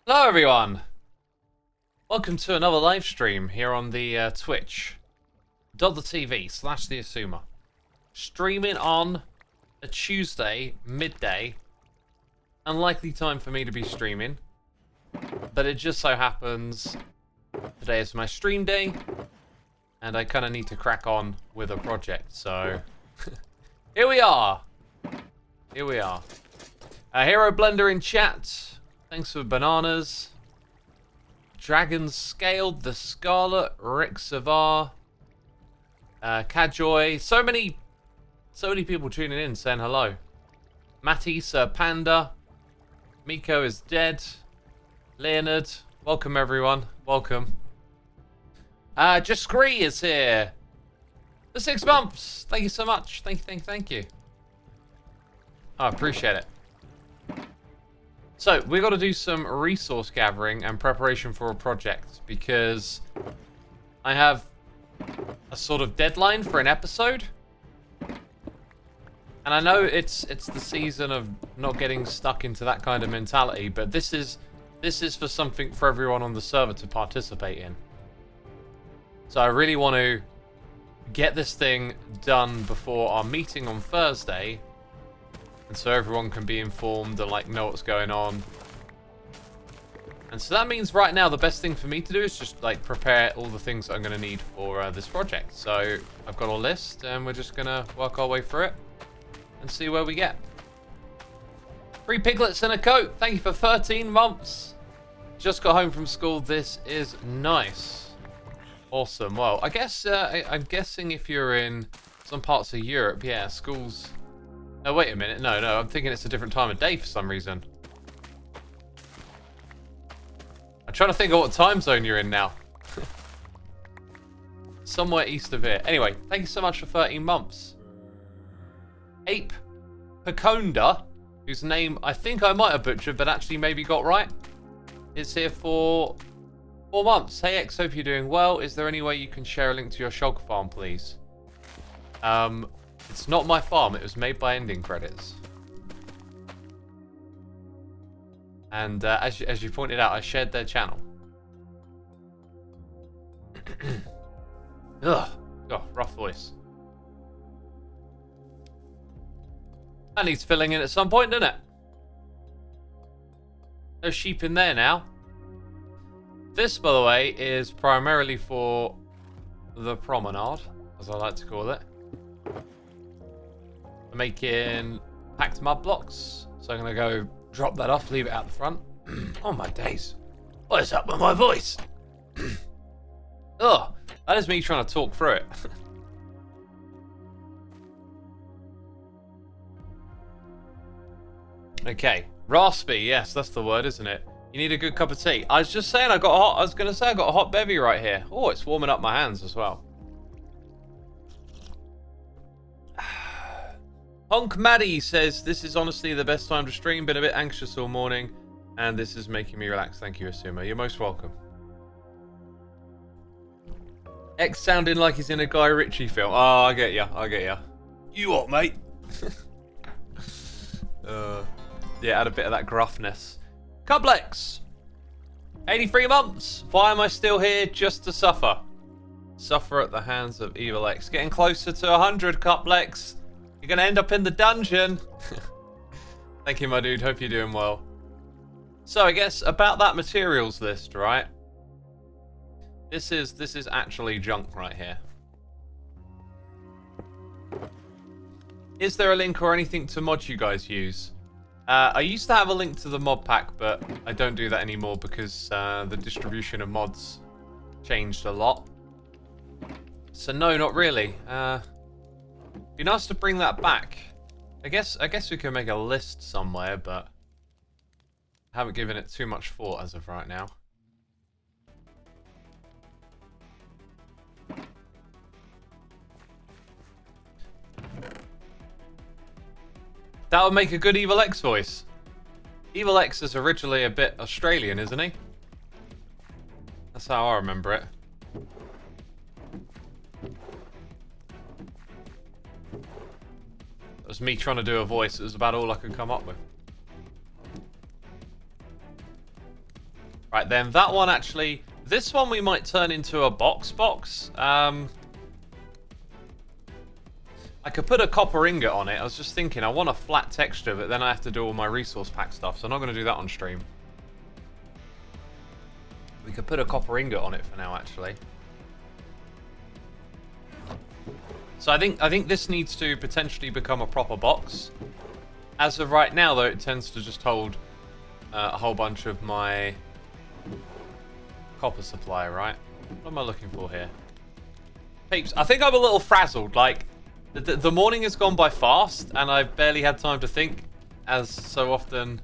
Hello everyone! Welcome to another live stream here on the twitch.tv/the Xisuma. Streaming on a Tuesday, midday. Unlikely time for me to be streaming. But it just so happens today is my stream day. And I kind of need to crack on with a project, so... here we are! Here we are. Hero Blender in chat. Thanks for bananas. Dragons Scaled, The Scarlet, Rick Savar, Kajoy. So many people tuning in saying hello. Matty, Sir Panda. Miko is dead. Leonard. Welcome everyone. Welcome. Jaskree is here. For 6 months. Thank you so much. Thank you. I appreciate it. So, we've got to do some resource gathering and preparation for a project because I have a sort of deadline for an episode. And I know it's the season of not getting stuck into that kind of mentality, but this is for something for everyone on the server to participate in. So I really want to get this thing done before our meeting on Thursday. And so everyone can be informed and like know what's going on. And so that means right now the best thing for me to do is just like prepare all the things that I'm going to need for this project. So I've got a list and we're just going to work our way through it and see where we get. 3 piglets and a coat. Thank you for 13 months. Just got home from school. This is nice. Awesome. Well, I guess I'm guessing if you're in some parts of Europe, yeah, schools... No, wait a minute. No, I'm thinking it's a different time of day for some reason. I'm trying to think of what time zone you're in now. Somewhere east of here. Anyway, thank you so much for 13 months. Ape Paconda, whose name I think I might have butchered, but actually maybe got right, is here for 4 months. Hey X, hope you're doing well. Is there any way you can share a link to your shulker farm, please? It's not my farm. It was made by ending credits. And as you pointed out, I shared their channel. Ugh. Oh, rough voice. That needs filling in at some point, doesn't it? No sheep in there now. This, by the way, is primarily for the Promenade, as I like to call it. Making packed mud blocks, so I'm gonna go drop that off, leave it out the front. Oh my days, what is up with my voice? Ugh, that is me trying to talk through it. Okay, raspy, yes, that's the word, isn't it? You need a good cup of tea. I was just saying I was gonna say I got a hot bevy right here. Oh, it's warming up my hands as well. Honk Maddie says, this is honestly the best time to stream. Been a bit anxious all morning, and this is making me relax. Thank you, Xisuma. You're most welcome. X sounding like he's in a Guy Ritchie film. Oh, I get ya. You what, mate? Yeah, add a bit of that gruffness. Cublex! 83 months! Why am I still here? Just to suffer. Suffer at the hands of Evil X. Getting closer to 100, Cublex. You're gonna end up in the dungeon. Thank you, my dude. Hope you're doing well. So I guess about that materials list, right? This is actually junk right here. Is there a link or anything to mods you guys use? I used to have a link to the mod pack, but I don't do that anymore because the distribution of mods changed a lot. So no, not really. Be nice to bring that back. I guess we can make a list somewhere, but I haven't given it too much thought as of right now. That would make a good Evil X voice. Evil X is originally a bit Australian, isn't he? That's how I remember it. It was me trying to do a voice. It was about all I could come up with. Right, then that one actually... This one we might turn into a box. I could put a copper ingot on it. I was just thinking, I want a flat texture, but then I have to do all my resource pack stuff, so I'm not going to do that on stream. We could put a copper ingot on it for now, actually. So I think this needs to potentially become a proper box. As of right now, though, it tends to just hold a whole bunch of my copper supply, right? What am I looking for here? Peeps, I think I'm a little frazzled, like... The morning has gone by fast, and I've barely had time to think, as so often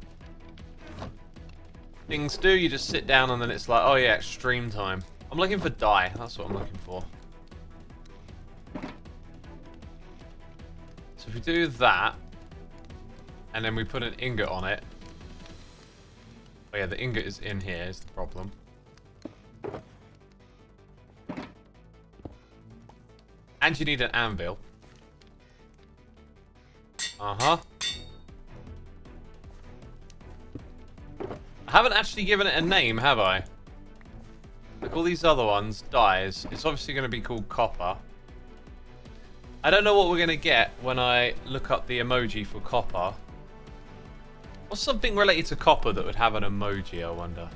things do. You just sit down and then it's like, oh yeah, it's stream time. I'm looking for dye. That's what I'm looking for. So if we do that, and then we put an ingot on it. Oh yeah, the ingot is in here, is the problem. And you need an anvil. Uh-huh. I haven't actually given it a name, have I? Like all these other ones, dyes. It's obviously going to be called copper. I don't know what we're going to get when I look up the emoji for copper. What's something related to copper that would have an emoji, I wonder?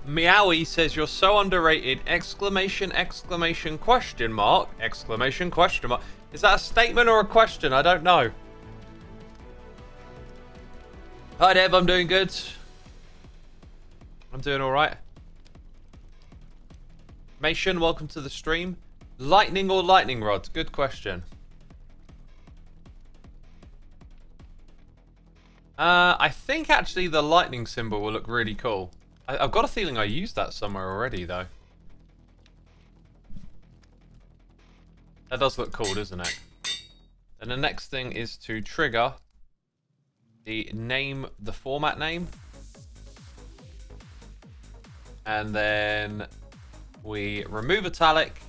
Meowie says you're so underrated! Exclamation, exclamation, question mark, exclamation, question mark. Is that a statement or a question? I don't know. Hi Dev, I'm doing good. I'm doing alright. Mation, welcome to the stream. Lightning or lightning rod? Good question. I think actually the lightning symbol will look really cool. I've got a feeling I used that somewhere already, though. That does look cool, doesn't it? And the next thing is to trigger the name, the format name. And then we remove italic,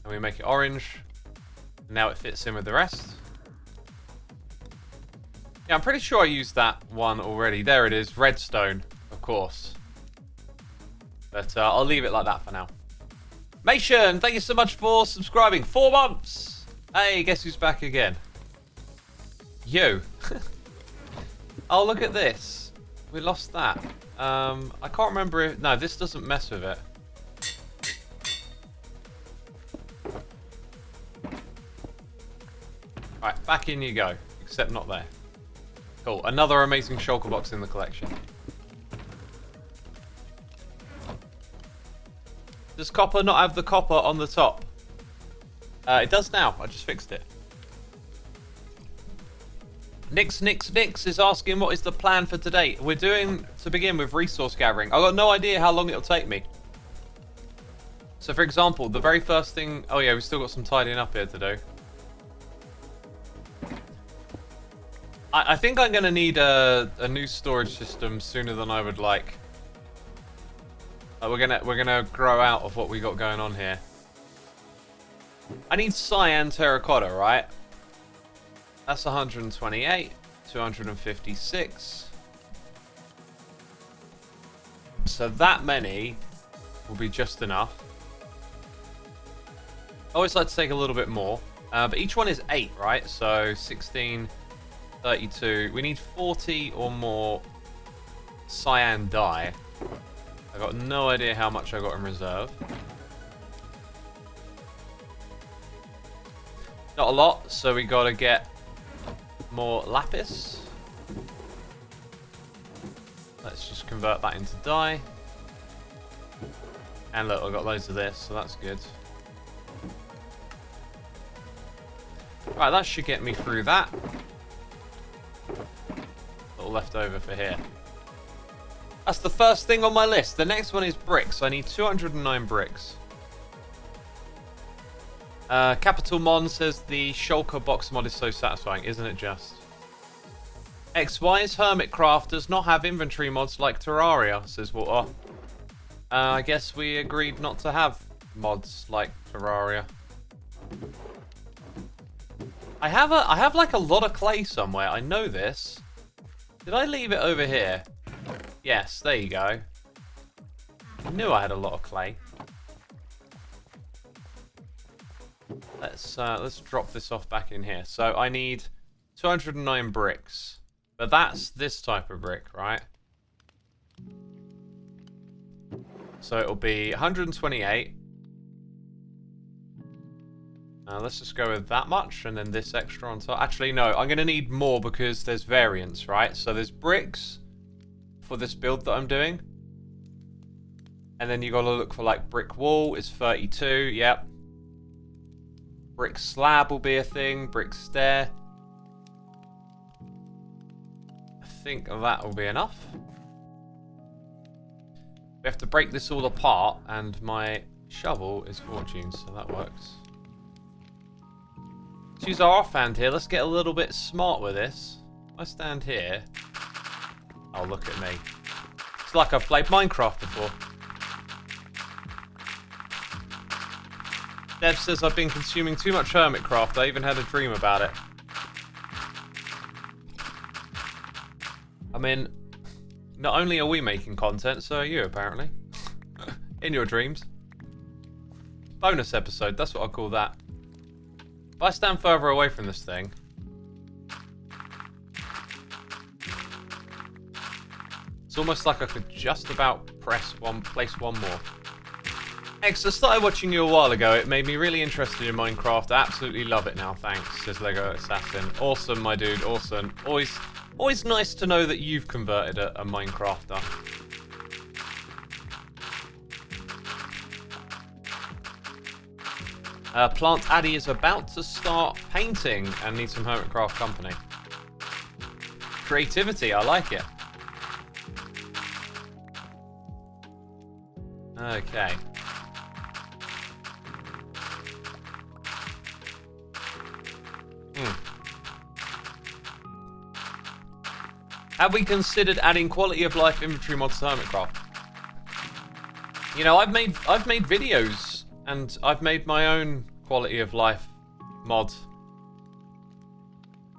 and we make it orange. Now it fits in with the rest. Yeah, I'm pretty sure I used that one already. There it is, redstone, of course. But I'll leave it like that for now. Mation, thank you so much for subscribing. 4 months! Hey, guess who's back again? You. Oh, look at this. We lost that. I can't remember if... No, this doesn't mess with it. Alright, back in you go. Except not there. Cool. Another amazing shulker box in the collection. Does copper not have the copper on the top? It does now. I just fixed it. Nix is asking what is the plan for today. We're doing, to begin with, resource gathering. I've got no idea how long it'll take me. So, for example, the very first thing... Oh, yeah, we've still got some tidying up here to do. I think I'm going to need a new storage system sooner than I would like. We're gonna grow out of what we got going on here. I need cyan terracotta, right? That's 128, 256. So that many will be just enough. I always like to take a little bit more, but each one is 8, right? So 16, 32. We need 40 or more cyan dye. I got no idea how much I got in reserve. Not a lot, so we gotta get more lapis. Let's just convert that into dye. And look, I've got loads of this, so that's good. Right, that should get me through that. Little leftover for here. That's the first thing on my list. The next one is bricks. I need 209 bricks. Capital Mon says the shulker box mod is so satisfying, isn't it just? XY's Hermitcraft does not have inventory mods like Terraria, says Water. I guess we agreed not to have mods like Terraria. I have like a lot of clay somewhere. I know this. Did I leave it over here? Yes, there you go. I knew I had a lot of clay. Let's drop this off back in here. So I need 209 bricks. But that's this type of brick, right? So it'll be 128. Let's just go with that much, and then this extra on top. Actually, no, I'm going to need more because there's variants, right? So there's bricks for this build that I'm doing. And then you got to look for, like, brick wall is 32, yep. Brick slab will be a thing, brick stair. I think that will be enough. We have to break this all apart, and my shovel is fortune, so that works. Let's use our offhand here. Let's get a little bit smart with this. I stand here. Oh, look at me. It's like I've played Minecraft before. Dev says I've been consuming too much Hermitcraft. I even had a dream about it. I mean, not only are we making content, so are you, apparently. In your dreams. Bonus episode, that's what I call that. If I stand further away from this thing... It's almost like I could just about place one more. X, I started watching you a while ago. It made me really interested in Minecraft. I absolutely love it now, thanks, says Lego Assassin. Awesome, my dude, awesome. Always nice to know that you've converted a Minecrafter. Plant Addy is about to start painting and needs some Hermitcraft company. Creativity, I like it. Okay. Have we considered adding quality of life inventory mods to Hermitcraft? You know, I've made videos and I've made my own quality of life mod.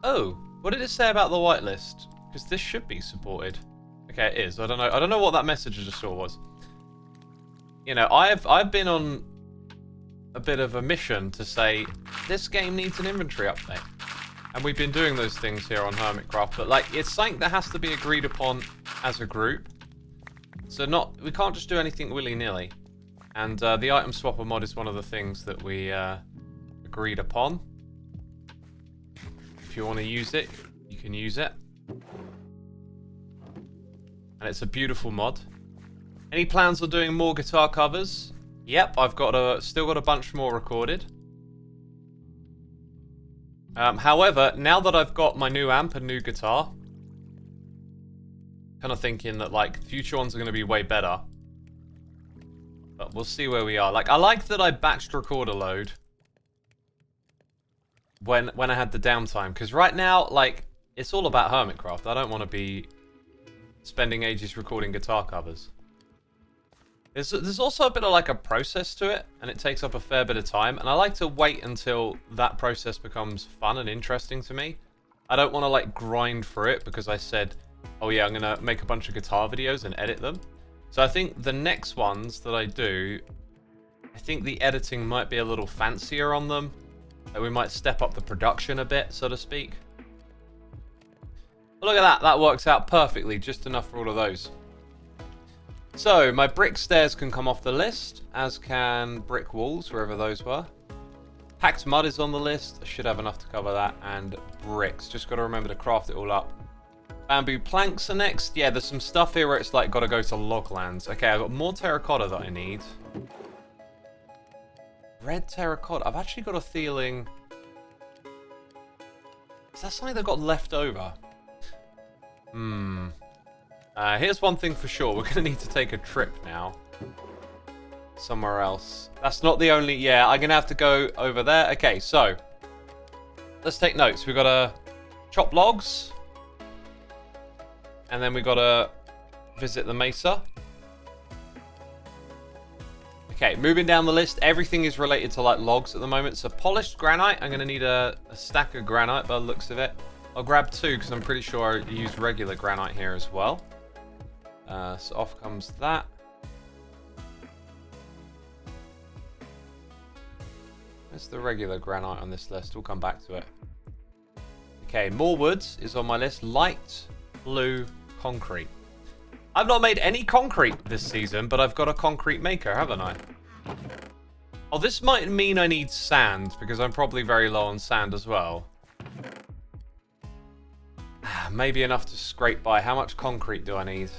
Oh, what did it say about the whitelist? Because this should be supported. Okay, it is. I don't know what that message I just saw was. You know, I've been on a bit of a mission to say this game needs an inventory update. And we've been doing those things here on Hermitcraft, but like it's something that has to be agreed upon as a group. So we can't just do anything willy-nilly. And the item swapper mod is one of the things that we agreed upon. If you want to use it, you can use it. And it's a beautiful mod. Any plans on doing more guitar covers? Yep, I've still got a bunch more recorded. However, now that I've got my new amp and new guitar, kind of thinking that like future ones are going to be way better. But we'll see where we are. Like I like that I batched record a load when I had the downtime, because right now like it's all about Hermitcraft. I don't want to be spending ages recording guitar covers. There's also a bit of like a process to it, and it takes up a fair bit of time, and I like to wait until that process becomes fun and interesting to me. I don't want to like grind for it because I said, oh yeah, I'm gonna make a bunch of guitar videos and edit them. So I think the next ones that I do, I think the editing might be a little fancier on them. Like we might step up the production a bit, so to speak. But look at that, that works out perfectly, just enough for all of those. So, my brick stairs can come off the list, as can brick walls, wherever those were. Packed mud is on the list, I should have enough to cover that, and bricks. Just got to remember to craft it all up. Bamboo planks are next. Yeah, there's some stuff here where it's like got to go to loglands. Okay, I've got more terracotta that I need. Red terracotta. I've actually got a feeling... Is that something that got left over? Here's one thing for sure. We're going to need to take a trip now. Somewhere else. That's not the only... Yeah, I'm going to have to go over there. Okay, so. Let's take notes. We've got to chop logs. And then we've got to visit the mesa. Okay, moving down the list. Everything is related to like logs at the moment. So polished granite. I'm going to need a stack of granite by the looks of it. I'll grab 2 because I'm pretty sure I used regular granite here as well. So off comes that. Where's the regular granite on this list? We'll come back to it. Okay, more woods is on my list. Light blue concrete. I've not made any concrete this season, but I've got a concrete maker, haven't I? Oh, this might mean I need sand, because I'm probably very low on sand as well. Maybe enough to scrape by. How much concrete do I need?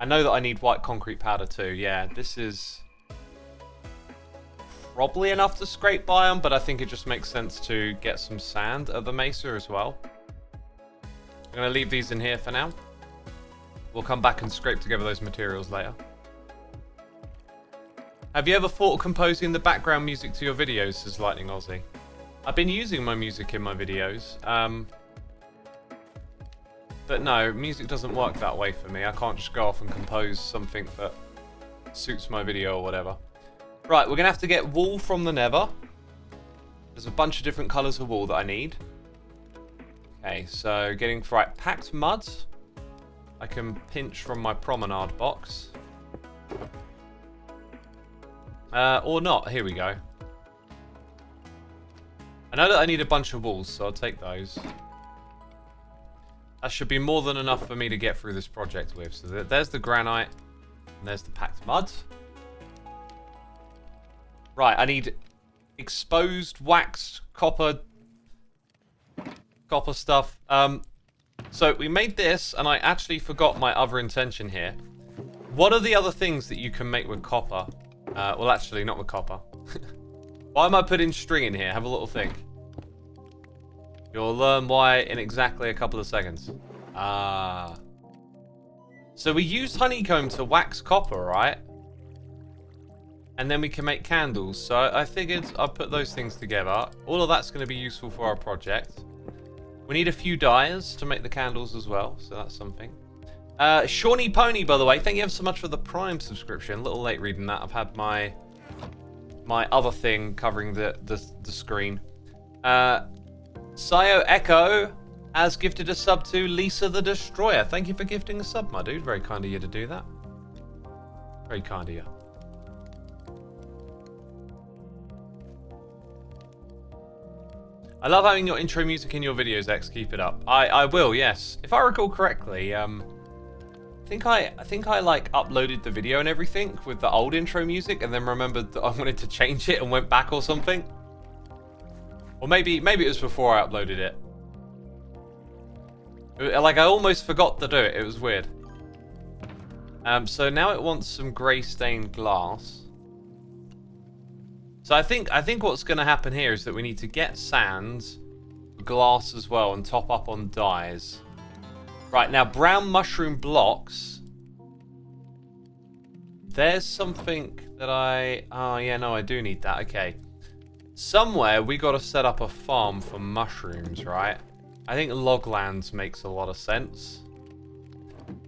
I know that I need white concrete powder too. Yeah, this is probably enough to scrape by them, but I think it just makes sense to get some sand at the mesa as well. I'm going to leave these in here for now. We'll come back and scrape together those materials later. Have you ever thought of composing the background music to your videos, says Lightning Aussie? I've been using my music in my videos. But no, music doesn't work that way for me. I can't just go off and compose something that suits my video or whatever. Right, we're going to have to get wool from the Nether. There's a bunch of different colours of wool that I need. Okay, so getting... Right, packed mud. I can pinch from my Promenade box. Or not. Here we go. I know that I need a bunch of walls, so I'll take those. That should be more than enough for me to get through this project with. So there's the granite, and there's the packed mud. Right, I need exposed, waxed, copper stuff. So we made this, and I actually forgot my other intention here. What are the other things that you can make with copper? Well, actually, not with copper. Why am I putting string in here? Have a little think. You'll learn why in exactly a couple of seconds. Ah. So we use honeycomb to wax copper, right? And then we can make candles. So I figured I'd put those things together. All of that's going to be useful for our project. We need a few dyers to make the candles as well. So that's something. Shawnee Pony, by the way, thank you ever so much for the Prime subscription. A little late reading that. I've had my other thing covering the screen. Sayo Echo has gifted a sub to Lisa the Destroyer. Thank you for gifting a sub, my dude. Very kind of you to do that. Very kind of you. I love having your intro music in your videos, X. Keep it up. I will, yes. If I recall correctly, I think I like uploaded the video and everything with the old intro music, and then remembered that I wanted to change it and went back or something. Or maybe it was before I uploaded it. Like I almost forgot to do it. It was weird. So now it wants some grey stained glass. So I think what's going to happen here is that we need to get sand, glass as well, and top up on dyes. Right, now brown mushroom blocks. There's something that oh yeah, no, I do need that. Okay. Somewhere we got to set up a farm for mushrooms, right? I think loglands makes a lot of sense.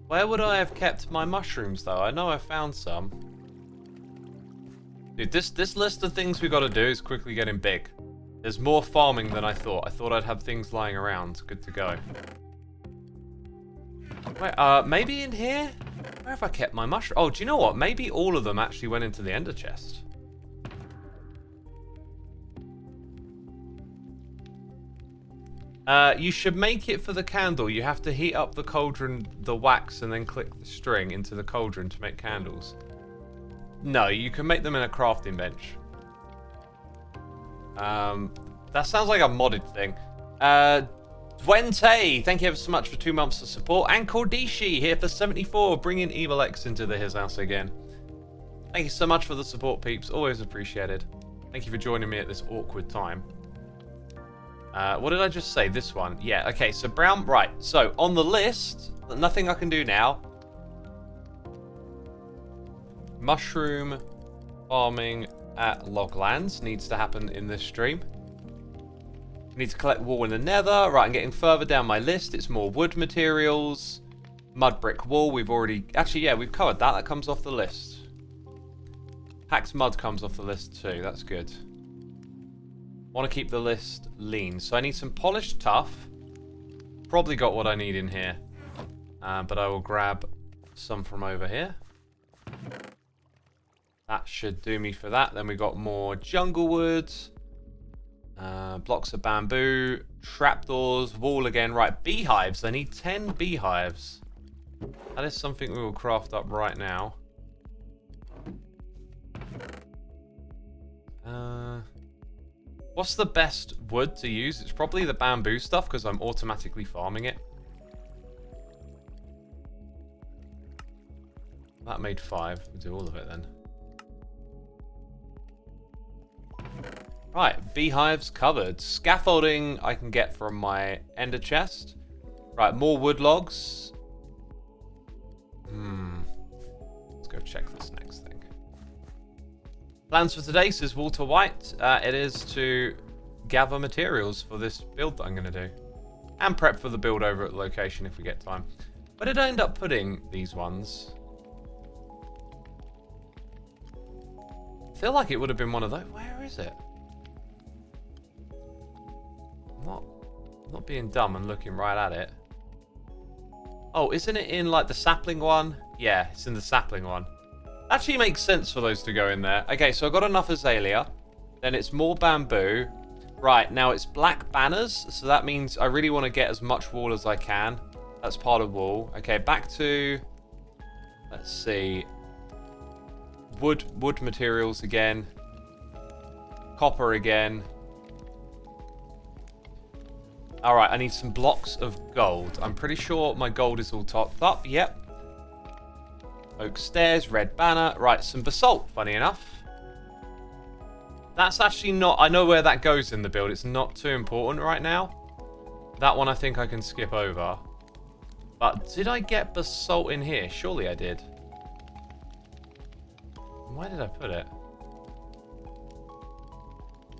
Where would I have kept my mushrooms though? I know I found some. Dude, this list of things we got to do is quickly getting big. There's more farming than I thought. I thought I'd have things lying around. Good to go. Wait, maybe in here? Where have I kept my mushroom? Oh, do you know what? Maybe all of them actually went into the ender chest. You should make it for the candle. You have to heat up the cauldron, the wax, and then click the string into the cauldron to make candles. No, you can make them in a crafting bench. That sounds like a modded thing. Dwente, thank you ever so much for 2 months of support. And Kordishi here for 74, bringing Evil X into his house again. Thank you so much for the support, peeps. Always appreciated. Thank you for joining me at this awkward time. What did I just say? This one. Yeah, okay, so brown... Right, so on the list, nothing I can do now. Mushroom farming at Loglands needs to happen in this stream. Need to collect wool in the Nether. Right, I'm getting further down my list. It's more wood materials. Mud brick wool. We've already... Actually, yeah, we've covered that. That comes off the list. Packed mud comes off the list too. That's good. Want to keep the list lean. So I need some polished tuff. probably got what I need in here. But I will grab some from over here. That should do me for that. Then we got more jungle woods. Blocks of bamboo. Trapdoors. Wall again. Right, beehives. I need 10 beehives. That is something we will craft up right now. What's the best wood to use? It's probably the bamboo stuff because I'm automatically farming it. That made 5. We'll do all of it then. Right, beehives covered. Scaffolding I can get from my ender chest. Right, more wood logs. Let's go check this next thing. Plans for today, says Walter White. It is to gather materials for this build that I'm going to do. And prep for the build over at the location if we get time. Where did I end up putting these ones? I feel like it would have been one of those. Where is it? I'm not being dumb and looking right at it. Oh, isn't it in like the sapling one? Yeah, it's in the sapling one. Actually makes sense for those to go in there. Okay, so I've got enough azalea. Then it's more bamboo. Right, now it's black banners. So that means I really want to get as much wool as I can. That's part of wool. Okay, back to... Let's see. Wood materials again. Copper again. Alright, I need some blocks of gold. I'm pretty sure my gold is all topped up. Yep. Oak stairs, red banner. Right, some basalt, funny enough. That's actually not... I know where that goes in the build. It's not too important right now. That one I think I can skip over. But did I get basalt in here? Surely I did. Where did I put it?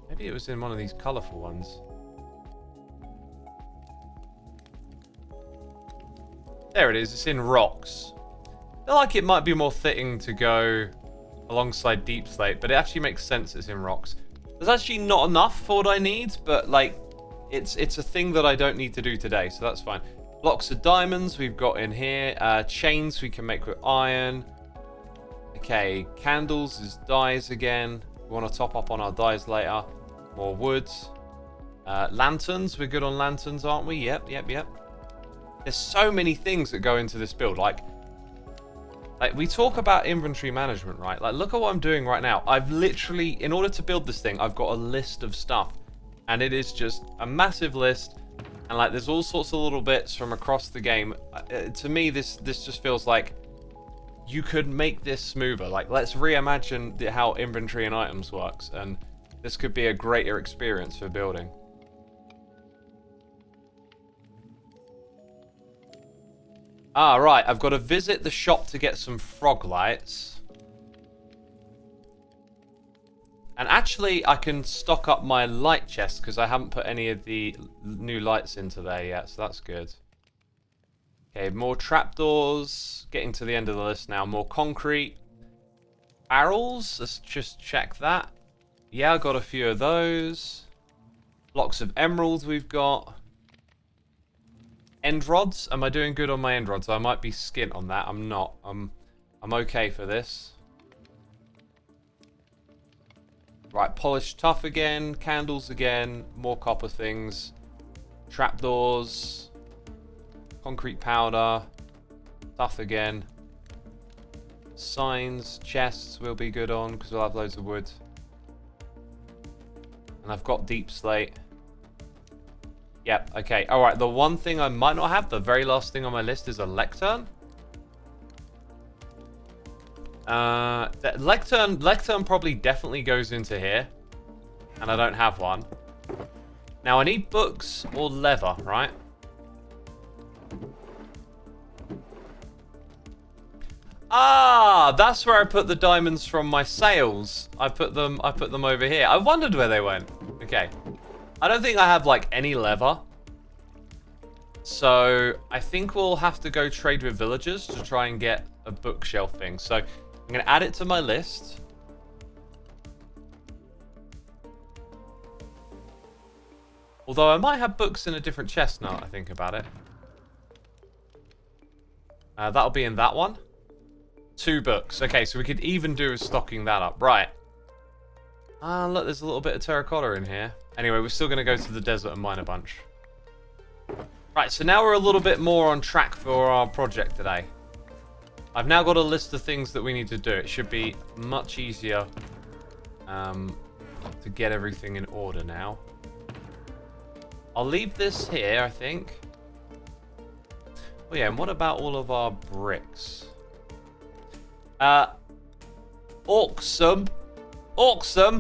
Maybe it was in one of these colourful ones. There it is. It's in rocks. I feel like it might be more fitting to go alongside deep slate, but it actually makes sense it's in rocks. There's actually not enough for what I need, but like it's a thing that I don't need to do today, so that's fine. Blocks of diamonds we've got in here. Chains we can make with iron. Okay, candles is dyes again. We want to top up on our dyes later. More woods. Lanterns, we're good on lanterns, aren't we? Yep. There's so many things that go into this build. Like we talk about inventory management, right? Like, look at what I'm doing right now. I've literally, in order to build this thing, I've got a list of stuff. And it is just a massive list. And, like, there's all sorts of little bits from across the game. To me, this just feels like you could make this smoother. Like, let's reimagine how inventory and items works. And this could be a greater experience for building. Ah, right. I've got to visit the shop to get some frog lights. And actually, I can stock up my light chest because I haven't put any of the new lights into there yet, so that's good. Okay, more trapdoors. Getting to the end of the list now. More concrete. Barrels. Let's just check that. Yeah, I got a few of those. Blocks of emeralds we've got. End rods. Am I doing good on my end rods? I might be skint on that. I'm not. I'm okay for this. Right, polished tough again. Candles again. More copper things. Trapdoors. Concrete powder. Tough again. Signs. Chests will be good on because we'll have loads of wood. And I've got deep slate. Yep, okay. Alright, the one thing I might not have, the very last thing on my list is a lectern. Lectern probably definitely goes into here. And I don't have one. Now I need books or leather, right? Ah, that's where I put the diamonds from my sails. I put them over here. I wondered where they went. Okay. I don't think I have like any leather. So I think we'll have to go trade with villagers to try and get a bookshelf thing. So I'm going to add it to my list. Although I might have books in a different chest now that I think about it. That'll be in that one. 2 books. Okay, so we could even do with stocking that up. Right. Look, there's a little bit of terracotta in here. Anyway, we're still going to go to the desert and mine a bunch. Right, so now we're a little bit more on track for our project today. I've now got a list of things that we need to do. It should be much easier to get everything in order now. I'll leave this here, I think. Oh yeah, and what about all of our bricks? Orksum,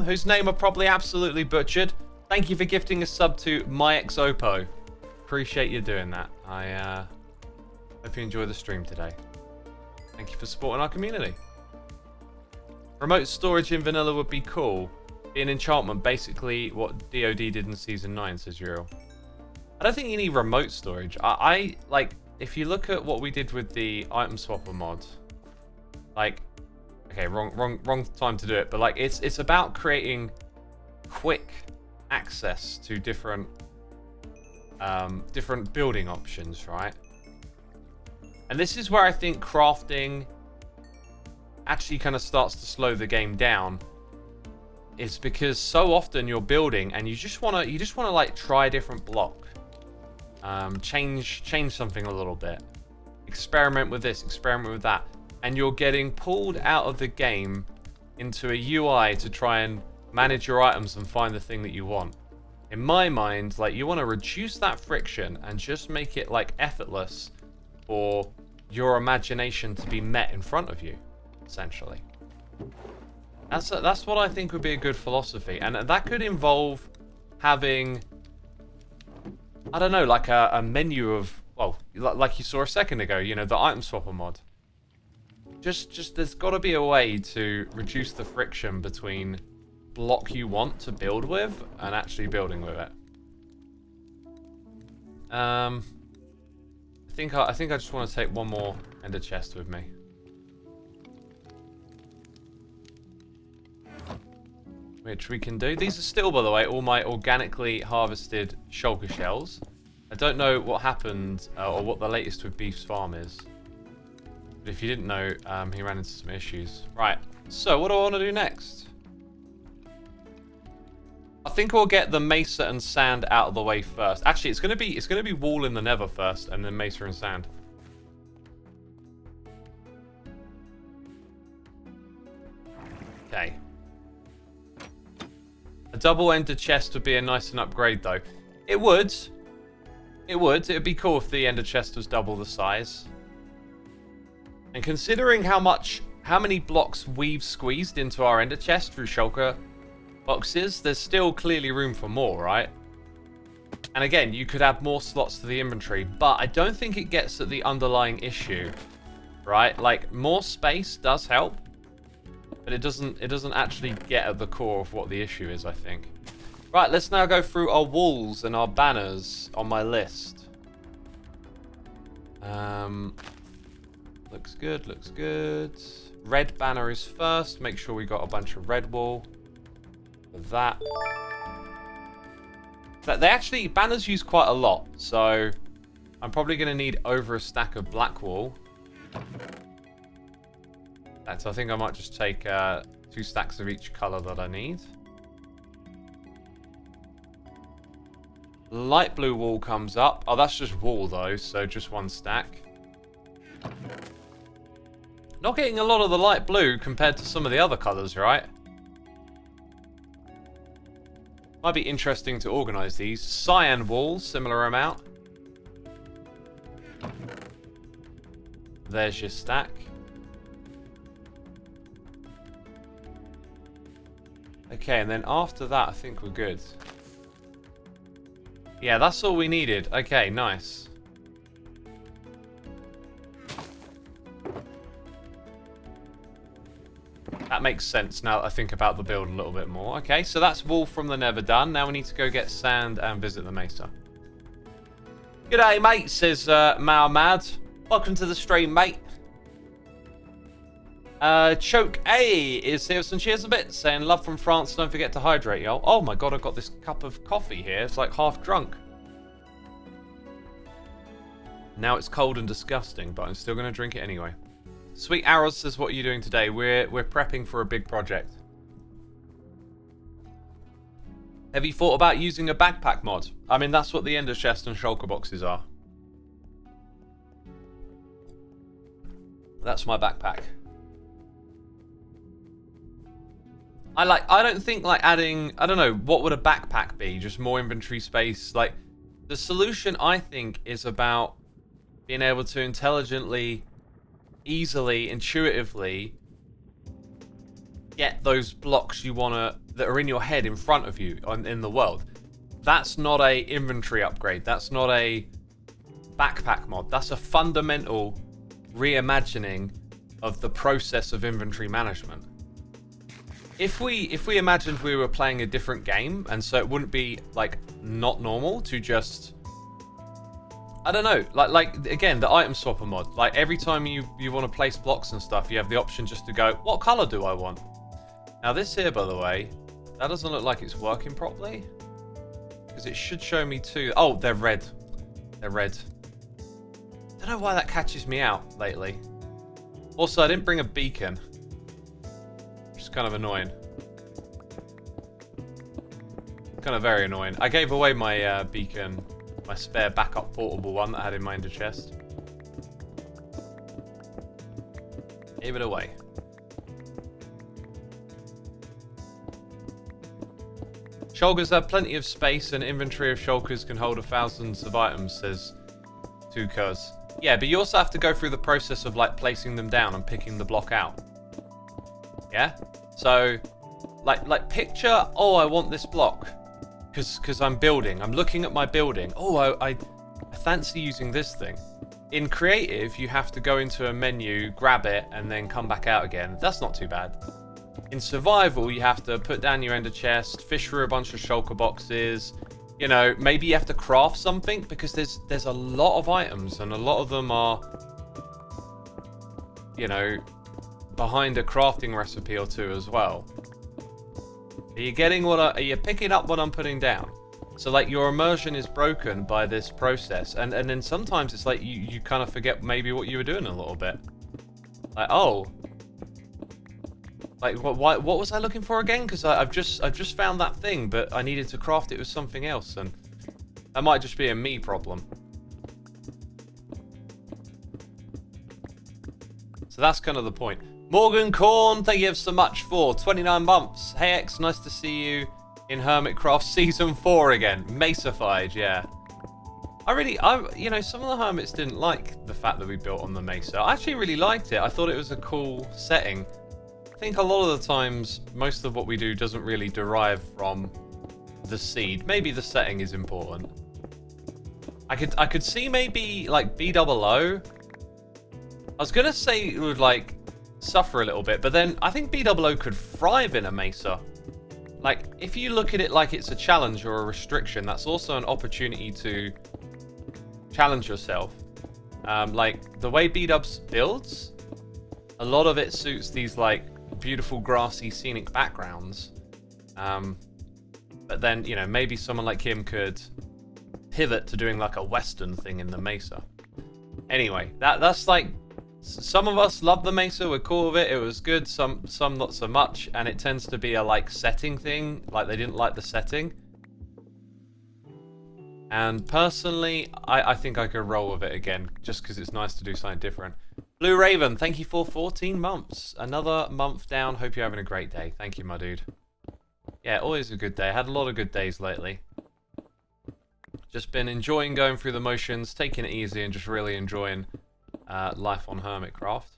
whose name I probably absolutely butchered. Thank you for gifting a sub to myxopo. Appreciate you doing that. I hope you enjoy the stream today. Thank you for supporting our community. Remote storage in vanilla would be cool. Be an enchantment, basically what DoD did in Season 9, says Uriel. I don't think you need remote storage. I like, if you look at what we did with the item swapper mod, like, okay, wrong time to do it, but like, it's about creating quick access to different building options, right? And this is where I think crafting actually kind of starts to slow the game down. Is because so often you're building and you just wanna like try a different block, change something a little bit, experiment with this, experiment with that, and you're getting pulled out of the game into a UI to try and manage your items and find the thing that you want. In my mind, like, you want to reduce that friction and just make it like effortless for your imagination to be met in front of you, essentially. That's what I think would be a good philosophy, and that could involve having, I don't know, like a menu of, well, like you saw a second ago, you know, the item swapper mod. Just there's got to be a way to reduce the friction between block you want to build with and actually building with it. I think I just want to take one more ender chest with me. Which we can do. These are still, by the way, all my organically harvested shulker shells. I don't know what happened or what the latest with Beef's farm is. But if you didn't know, he ran into some issues. Right, so what do I want to do next? I think we'll get the mesa and sand out of the way first. Actually, it's gonna be wall in the Nether first, and then mesa and sand. Okay. A double ender chest would be a nice an upgrade, though. It would. It would. It'd be cool if the ender chest was double the size. And considering how many blocks we've squeezed into our ender chest through shulker boxes, there's still clearly room for more, right? And again, you could add more slots to the inventory, but I don't think it gets at the underlying issue, right? Like, more space does help, but it doesn't actually get at the core of what the issue is, I think. Right, let's now go through our walls and our banners on my list. Looks good, looks good. Red banner is first. Make sure we got a bunch of red wool. That. They actually, banners use quite a lot, so I'm probably going to need over a stack of black wool. So I think I might just take 2 stacks of each color that I need. Light blue wool comes up. Oh, that's just wool though, so just 1 stack. Not getting a lot of the light blue compared to some of the other colors, right? Might be interesting to organize these. Cyan wool, similar amount. There's your stack. Okay, and then after that, I think we're good. Yeah, that's all we needed. Okay, nice. That makes sense now that I think about the build a little bit more. Okay, so that's wool from the Nether done. Now we need to go get sand and visit the mesa. G'day, mate, says Mao Mad. Welcome to the stream, mate. Choke A is here with some cheers a bit, saying love from France, don't forget to hydrate, y'all. Oh my god, I've got this cup of coffee here, it's like half drunk. Now it's cold and disgusting, but I'm still going to drink it anyway. Sweet Arrows says, what are you doing today? We're prepping for a big project. Have you thought about using a backpack mod? I mean, that's what the ender chest and shulker boxes are. That's my backpack. I don't think like adding, I don't know, what would a backpack be? Just more inventory space? Like, the solution I think is about being able to intelligently, easily, intuitively get those blocks you wanna, that are in your head in front of you in the world. That's not a inventory upgrade. That's not a backpack mod. That's a fundamental reimagining of the process of inventory management. If we imagined we were playing a different game, and so it wouldn't be like not normal to just, I don't know, like again, the item swapper mod. Like every time you want to place blocks and stuff, you have the option just to go, what color do I want? Now this here, by the way, that doesn't look like it's working properly, because it should show me two. Oh, they're red. They're red. Don't know why that catches me out lately. Also, I didn't bring a beacon, which is kind of annoying. Kind of very annoying. I gave away my beacon, my spare backup portable one that I had in my ender chest. Gave it away. Shulkers have plenty of space, and inventory of shulkers can hold thousands of items, says Tukuz. Yeah, but you also have to go through the process of like placing them down and picking the block out. Yeah? So, like picture, oh, I want this block. Because I'm building. I'm looking at my building. Oh, I fancy using this thing. In creative, you have to go into a menu, grab it, and then come back out again. That's not too bad. In survival, you have to put down your ender chest, fish through a bunch of shulker boxes. You know, maybe you have to craft something, because there's a lot of items, and a lot of them are, you know, behind a crafting recipe or two as well. Are you getting what are you picking up what I'm putting down? So like your immersion is broken by this process, and then sometimes it's like you kind of forget maybe what you were doing a little bit. Like, oh, like what was I looking for again? Because I've just found that thing, but I needed to craft it with something else, and that might just be a me problem. So that's kind of the point. Morgan Korn, thank you so much for 29 months. Hey X, nice to see you in Hermitcraft Season 4 again. Mesified, yeah. You know, some of the hermits didn't like the fact that we built on the mesa. I actually really liked it. I thought it was a cool setting. I think a lot of the times, most of what we do doesn't really derive from the seed. Maybe the setting is important. I could see maybe like BOO. I was gonna say it would like suffer a little bit, but then I think BOO could thrive in a mesa. Like, if you look at it like it's a challenge or a restriction, that's also an opportunity to challenge yourself. Like, the way B-dubs builds, a lot of it suits these, like, beautiful grassy scenic backgrounds. But then, you know, maybe someone like him could pivot to doing, like, a western thing in the mesa. Anyway, that's, like, some of us love the mesa, we're cool with it, it was good, some not so much, and it tends to be a like setting thing, like they didn't like the setting. And personally, I think I could roll with it again, just because it's nice to do something different. Blue Raven, thank you for 14 months. Another month down, hope you're having a great day. Thank you, my dude. Yeah, always a good day, I had a lot of good days lately. Just been enjoying going through the motions, taking it easy, and just really enjoying life on Hermitcraft.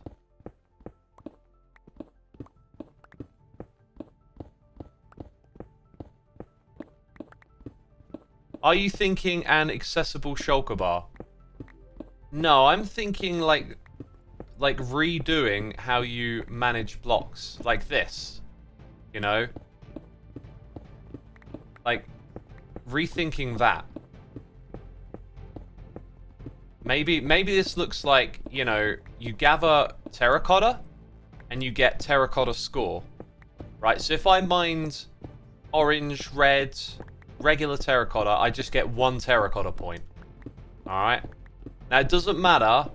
Are you thinking an accessible shulker bar? No, I'm thinking like redoing how you manage blocks, like this, you know? Like, rethinking that. Maybe this looks like, you know, you gather terracotta, and you get terracotta score. Right, so if I mined orange, red, regular terracotta, I just get 1 terracotta point. Alright? Now, it doesn't matter.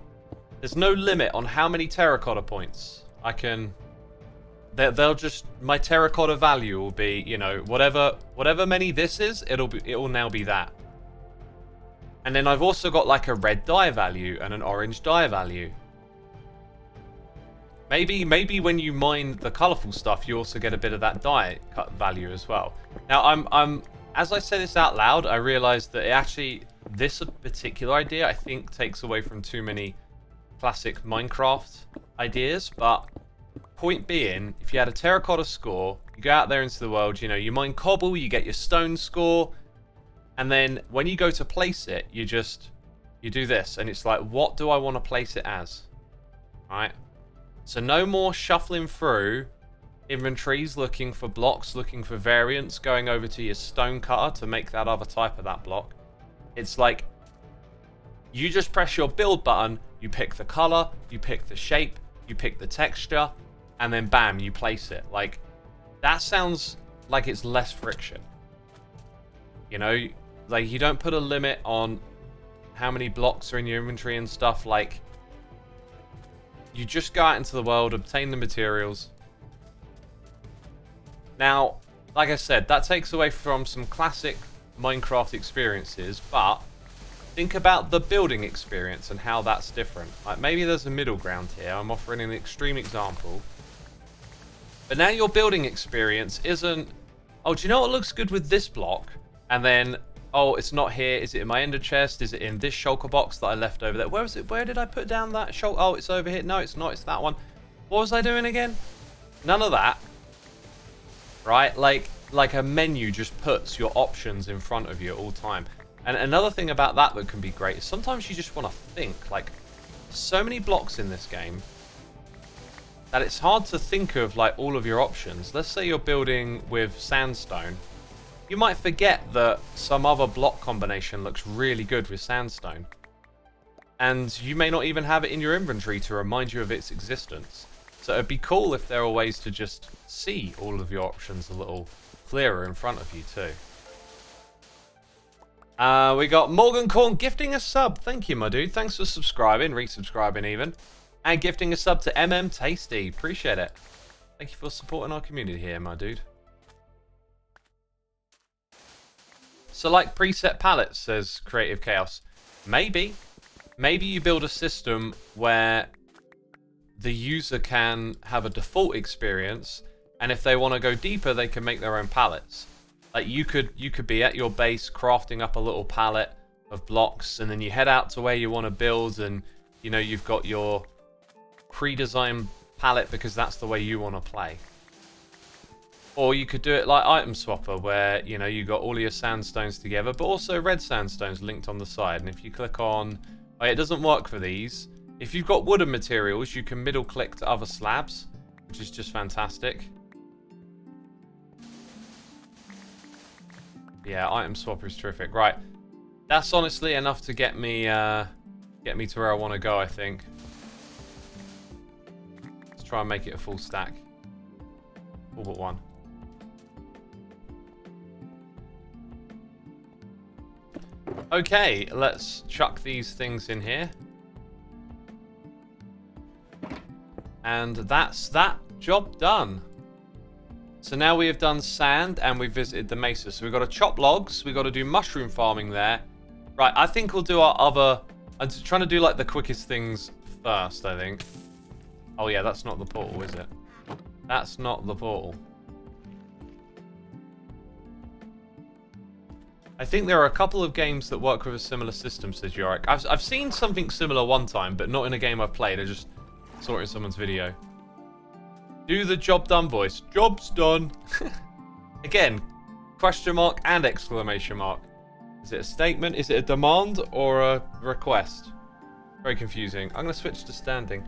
There's no limit on how many terracotta points I can... They'll just... My terracotta value will be, you know, whatever many this is, it will now be that. And then I've also got like a red dye value and an orange dye value. Maybe when you mine the colourful stuff, you also get a bit of that dye cut value as well. Now, I'm as I say this out loud, I realised that this particular idea, I think, takes away from too many classic Minecraft ideas. But point being, if you had a terracotta score, you go out there into the world, you know, you mine cobble, you get your stone score, and then when you go to place it, you do this, and it's like, what do I want to place it as? Alright? So no more shuffling through inventories, looking for blocks, looking for variants, going over to your stone cutter to make that other type of that block. It's like, you just press your build button, you pick the color, you pick the shape, you pick the texture, and then bam, you place it. Like, that sounds like it's less friction. You know, like, you don't put a limit on how many blocks are in your inventory and stuff. Like, you just go out into the world, obtain the materials. Now, like I said, that takes away from some classic Minecraft experiences, but think about the building experience and how that's different. Like, maybe there's a middle ground here. I'm offering an extreme example. But now your building experience isn't, oh, do you know what looks good with this block? And then, oh, it's not here. Is it in my ender chest? Is it in this shulker box that I left over there? Where was it? Where did I put down that shulker? Oh, it's over here. No, it's not. It's that one. What was I doing again? None of that. Right? Like a menu just puts your options in front of you at all time. And another thing about that can be great is sometimes you just want to think. Like, so many blocks in this game that it's hard to think of, like, all of your options. Let's say you're building with sandstone. You might forget that some other block combination looks really good with sandstone. And you may not even have it in your inventory to remind you of its existence. So it'd be cool if there are ways to just see all of your options a little clearer in front of you too. We got Morgan Corn gifting a sub. Thank you, my dude. Thanks for subscribing, resubscribing even. And gifting a sub to Tasty. Appreciate it. Thank you for supporting our community here, my dude. So like preset palettes, says Creative Chaos. Maybe you build a system where the user can have a default experience, and if they want to go deeper, they can make their own palettes. Like, you could be at your base crafting up a little palette of blocks, and then you head out to where you want to build, and you know you've got your pre-designed palette because that's the way you want to play. Or you could do it like Item Swapper, where, you know, you got all of your sandstones together, but also red sandstones linked on the side. And if you click on... Oh, it doesn't work for these. If you've got wooden materials, you can middle click to other slabs, which is just fantastic. Yeah, Item Swapper is terrific. Right. That's honestly enough to get me to where I want to go, I think. Let's try and make it a full stack. All but one. Okay, let's chuck these things in here. And that's that job done. So now we have done sand and we've visited the mesa. So we've got to chop logs. We've got to do mushroom farming there. Right, I think we'll do our other... I'm just trying to do like the quickest things first, I think. Oh yeah, that's not the portal, is it? That's not the portal. I think there are a couple of games that work with a similar system, says Yorick. I've seen something similar one time, but not in a game I've played. I just saw it in someone's video. Do the job done voice. Job's done. Again, question mark and exclamation mark. Is it a statement? Is it a demand or a request? Very confusing. I'm going to switch to standing.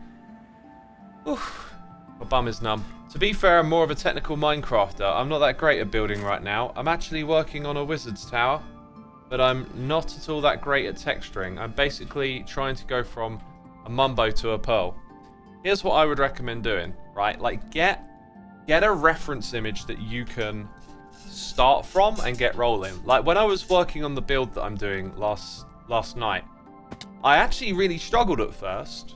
Oof. My bum is numb. To be fair, I'm more of a technical Minecrafter. I'm not that great at building right now. I'm actually working on a wizard's tower, but I'm not at all that great at texturing. I'm basically trying to go from a mumbo to a pearl. here's what I would recommend doing, right? Like, get a reference image that you can start from and get rolling. Like, when I was working on the build that I'm doing last night, I actually really struggled at first.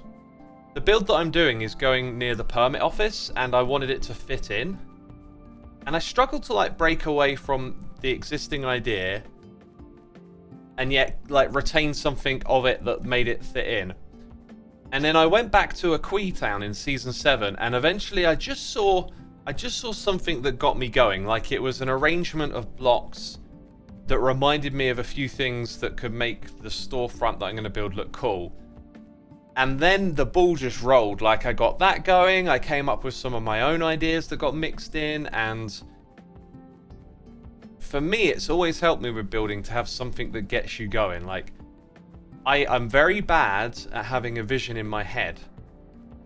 The build that I'm doing is going near the permit office, and I wanted it to fit in. And I struggled to, like, break away from the existing idea and yet, like, retain something of it that made it fit in. And then I went back to Aqui Town in Season 7, and eventually I just saw something that got me going. Like, it was an arrangement of blocks that reminded me of a few things that could make the storefront that I'm going to build look cool. And then the ball just rolled. Like, I got that going, I came up with some of my own ideas that got mixed in, and for me, it's always helped me with building to have something that gets you going. Like, I'm very bad at having a vision in my head.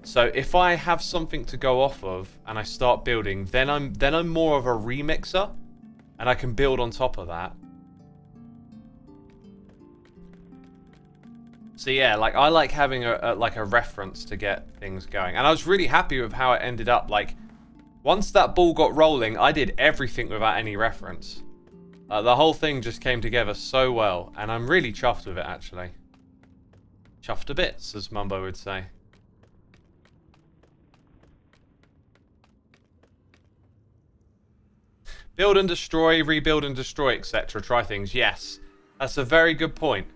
So if I have something to go off of and I start building, then I'm more of a remixer, and I can build on top of that. So yeah, like, I like having a reference to get things going. And I was really happy with how it ended up. Like, once that ball got rolling, I did everything without any reference. The whole thing just came together so well, and I'm really chuffed with it, actually. Chuffed to bits, as Mumbo would say. Build and destroy, rebuild and destroy, etc. Try things. Yes, that's a very good point.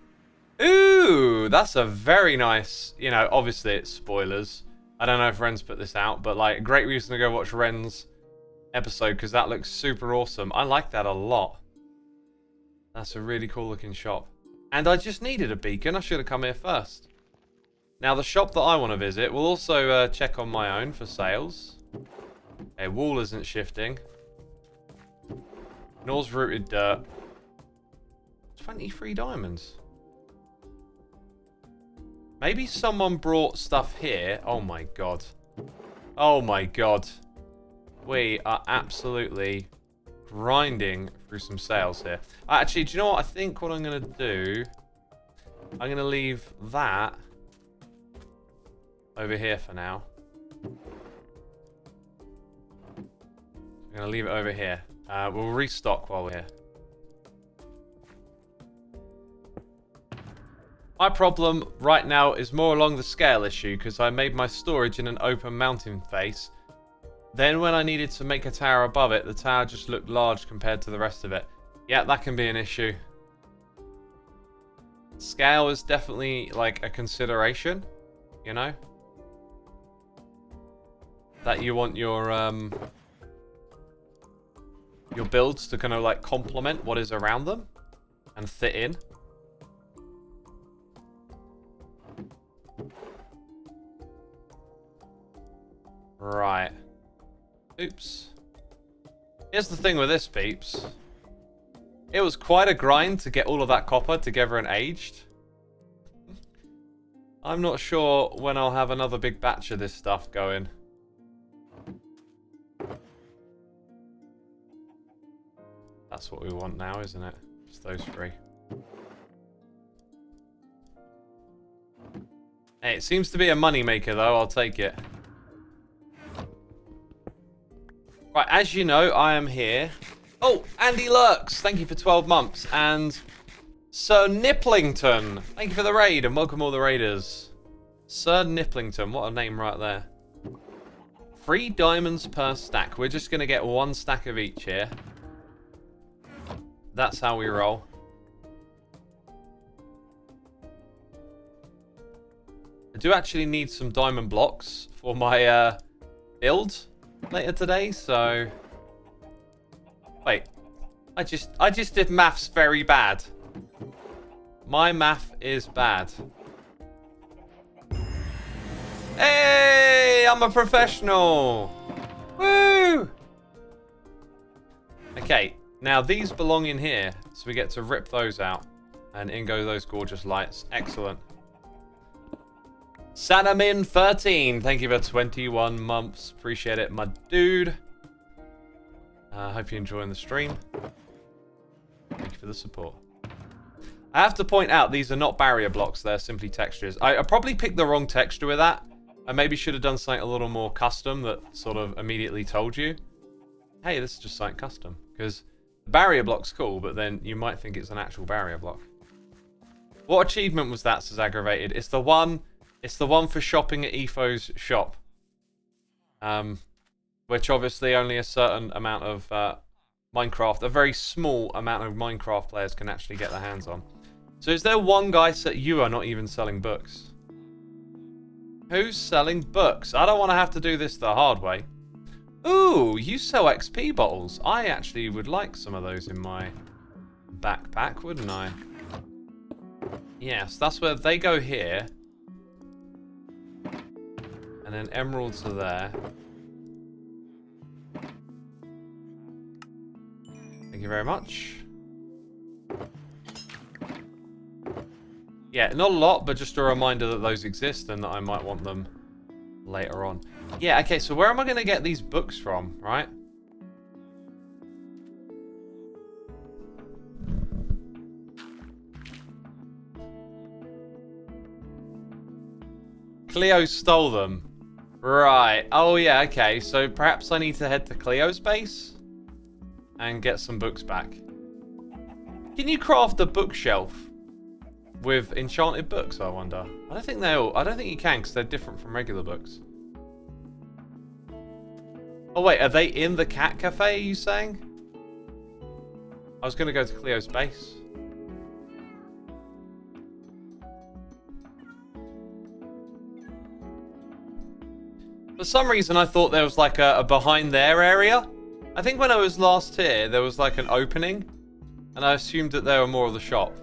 Ooh, that's a very nice, you know, obviously it's spoilers. I don't know if Ren's put this out, but, like, a great reason to go watch Ren's episode, because that looks super awesome. I like that a lot. That's a really cool looking shop. And I just needed a beacon. I should have come here first. Now, the shop that I want to visit, we'll also check on my own for sales. Okay, wall isn't shifting. Nor's rooted dirt. 23 diamonds. Maybe someone brought stuff here. Oh my god. Oh my god. We are absolutely grinding through some sales here. Actually, do you know what? I think what I'm going to do, I'm going to leave that over here for now. I'm going to leave it over here. We'll restock while we're here. My problem right now is more along the scale issue, because I made my storage in an open mountain face. Then when I needed to make a tower above it, the tower just looked large compared to the rest of it. Yeah, that can be an issue. Scale is definitely, like, a consideration, you know? That you want your builds to kind of, like, complement what is around them and fit in. Right. Oops. Here's the thing with this, peeps. It was quite a grind to get all of that copper together and aged. I'm not sure when I'll have another big batch of this stuff going. That's what we want now, isn't it? Just those three. Hey, it seems to be a money maker, though. I'll take it. Right, as you know, I am here. Oh, Andy Lurks, thank you for 12 months. And Sir Nipplington, thank you for the raid, and welcome all the raiders. Sir Nipplington, what a name right there. 3 diamonds per stack. We're just going to get 1 stack of each here. That's how we roll. I do actually need some diamond blocks for my build later today, so wait, I just did maths very bad. My math is bad. Hey, I'm a professional. Woo! Okay, now these belong in here, so we get to rip those out, and in go those gorgeous lights. Excellent. Sanamin13, thank you for 21 months. Appreciate it, my dude. Hope you're enjoying the stream. Thank you for the support. I have to point out, these are not barrier blocks. They're simply textures. I probably picked the wrong texture with that. I maybe should have done something a little more custom that sort of immediately told you, hey, this is just something custom. Because the barrier block's cool, but then you might think it's an actual barrier block. What achievement was that, says Aggravated? It's the one for shopping at Etho's shop. Which obviously only a certain amount of Minecraft, a very small amount of Minecraft players can actually get their hands on. So is there one guy that you are not even selling books? Who's selling books? I don't want to have to do this the hard way. Ooh, you sell XP bottles. I actually would like some of those in my backpack, wouldn't I? Yes, that's where they go here. And then emeralds are there. Thank you very much. Yeah, not a lot, but just a reminder that those exist and that I might want them later on. Yeah, okay, so where am I going to get these books from, right? Cleo stole them. Right. Oh, yeah, okay. So perhaps I need to head to Cleo's base and get some books back. Can you craft a bookshelf with enchanted books, I wonder? I don't think you can, because they're different from regular books. Oh wait, are they in the cat cafe, are you saying? I was going to go to Cleo's base. For some reason I thought there was like a behind there area. I think when I was last here, there was like an opening, and I assumed that there were more of the shop.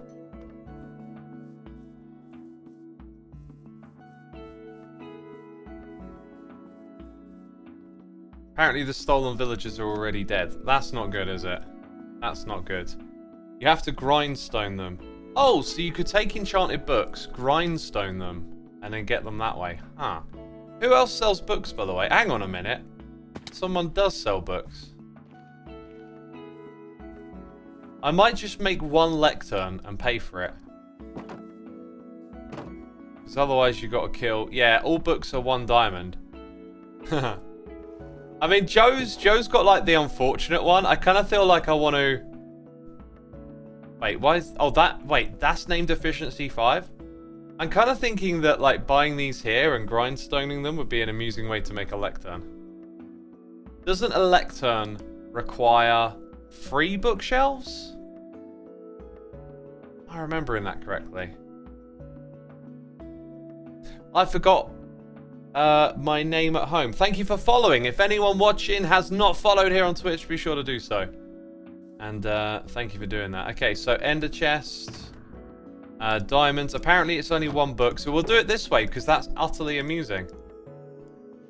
Apparently the stolen villagers are already dead. That's not good, is it? That's not good. You have to grindstone them. Oh, so you could take enchanted books, grindstone them, and then get them that way. Huh. Who else sells books, by the way? Hang on a minute. Someone does sell books. I might just make one lectern and pay for it. Because otherwise you got to kill... Yeah, all books are 1 diamond. I mean, Joe's got like the unfortunate one. I kind of feel like I want to... Wait, why is... Oh, wait, that's named Efficiency 5? I'm kind of thinking that like buying these here and grindstoning them would be an amusing way to make a lectern. Doesn't a lectern require 3 bookshelves? Am I remembering that correctly? I forgot my name at home. Thank you for following. If anyone watching has not followed here on Twitch, be sure to do so. And thank you for doing that. Okay, so ender chest, diamonds. Apparently it's only 1 book, so we'll do it this way because that's utterly amusing.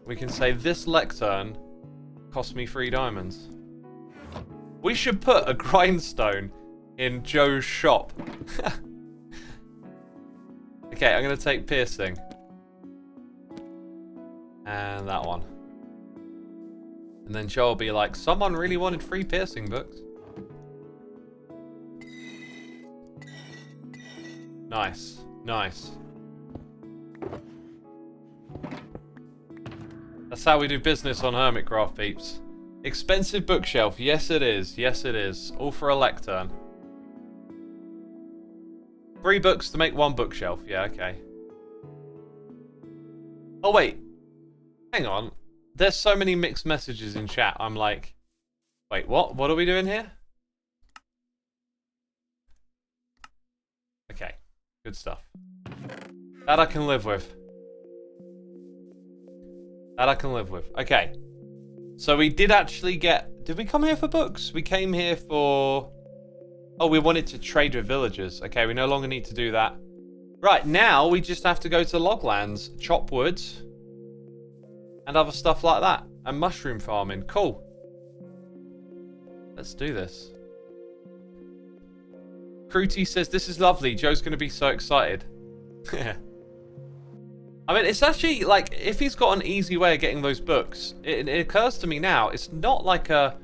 We can say this lectern cost me 3 diamonds. We should put a grindstone in Joe's shop. Okay, I'm going to take piercing. And that one. And then Joe will be like, someone really wanted 3 piercing books. Nice. Nice. That's how we do business on Hermitcraft, peeps. Expensive bookshelf. Yes, it is. Yes, it is. All for a lectern. 3 books to make 1 bookshelf. Yeah, okay. Oh, wait. Hang on. There's so many mixed messages in chat. I'm like, wait, what? What are we doing here? Okay. Good stuff. That I can live with. That I can live with. Okay. So we did actually get... Did we come here for books? We came here for... Oh, we wanted to trade with villagers. Okay, we no longer need to do that. Right, now we just have to go to Loglands, chop wood, and other stuff like that. And mushroom farming. Cool. Let's do this. Cruty says, this is lovely. Joe's going to be so excited. I mean, it's actually, like, if he's got an easy way of getting those books, it occurs to me now, it's not like a...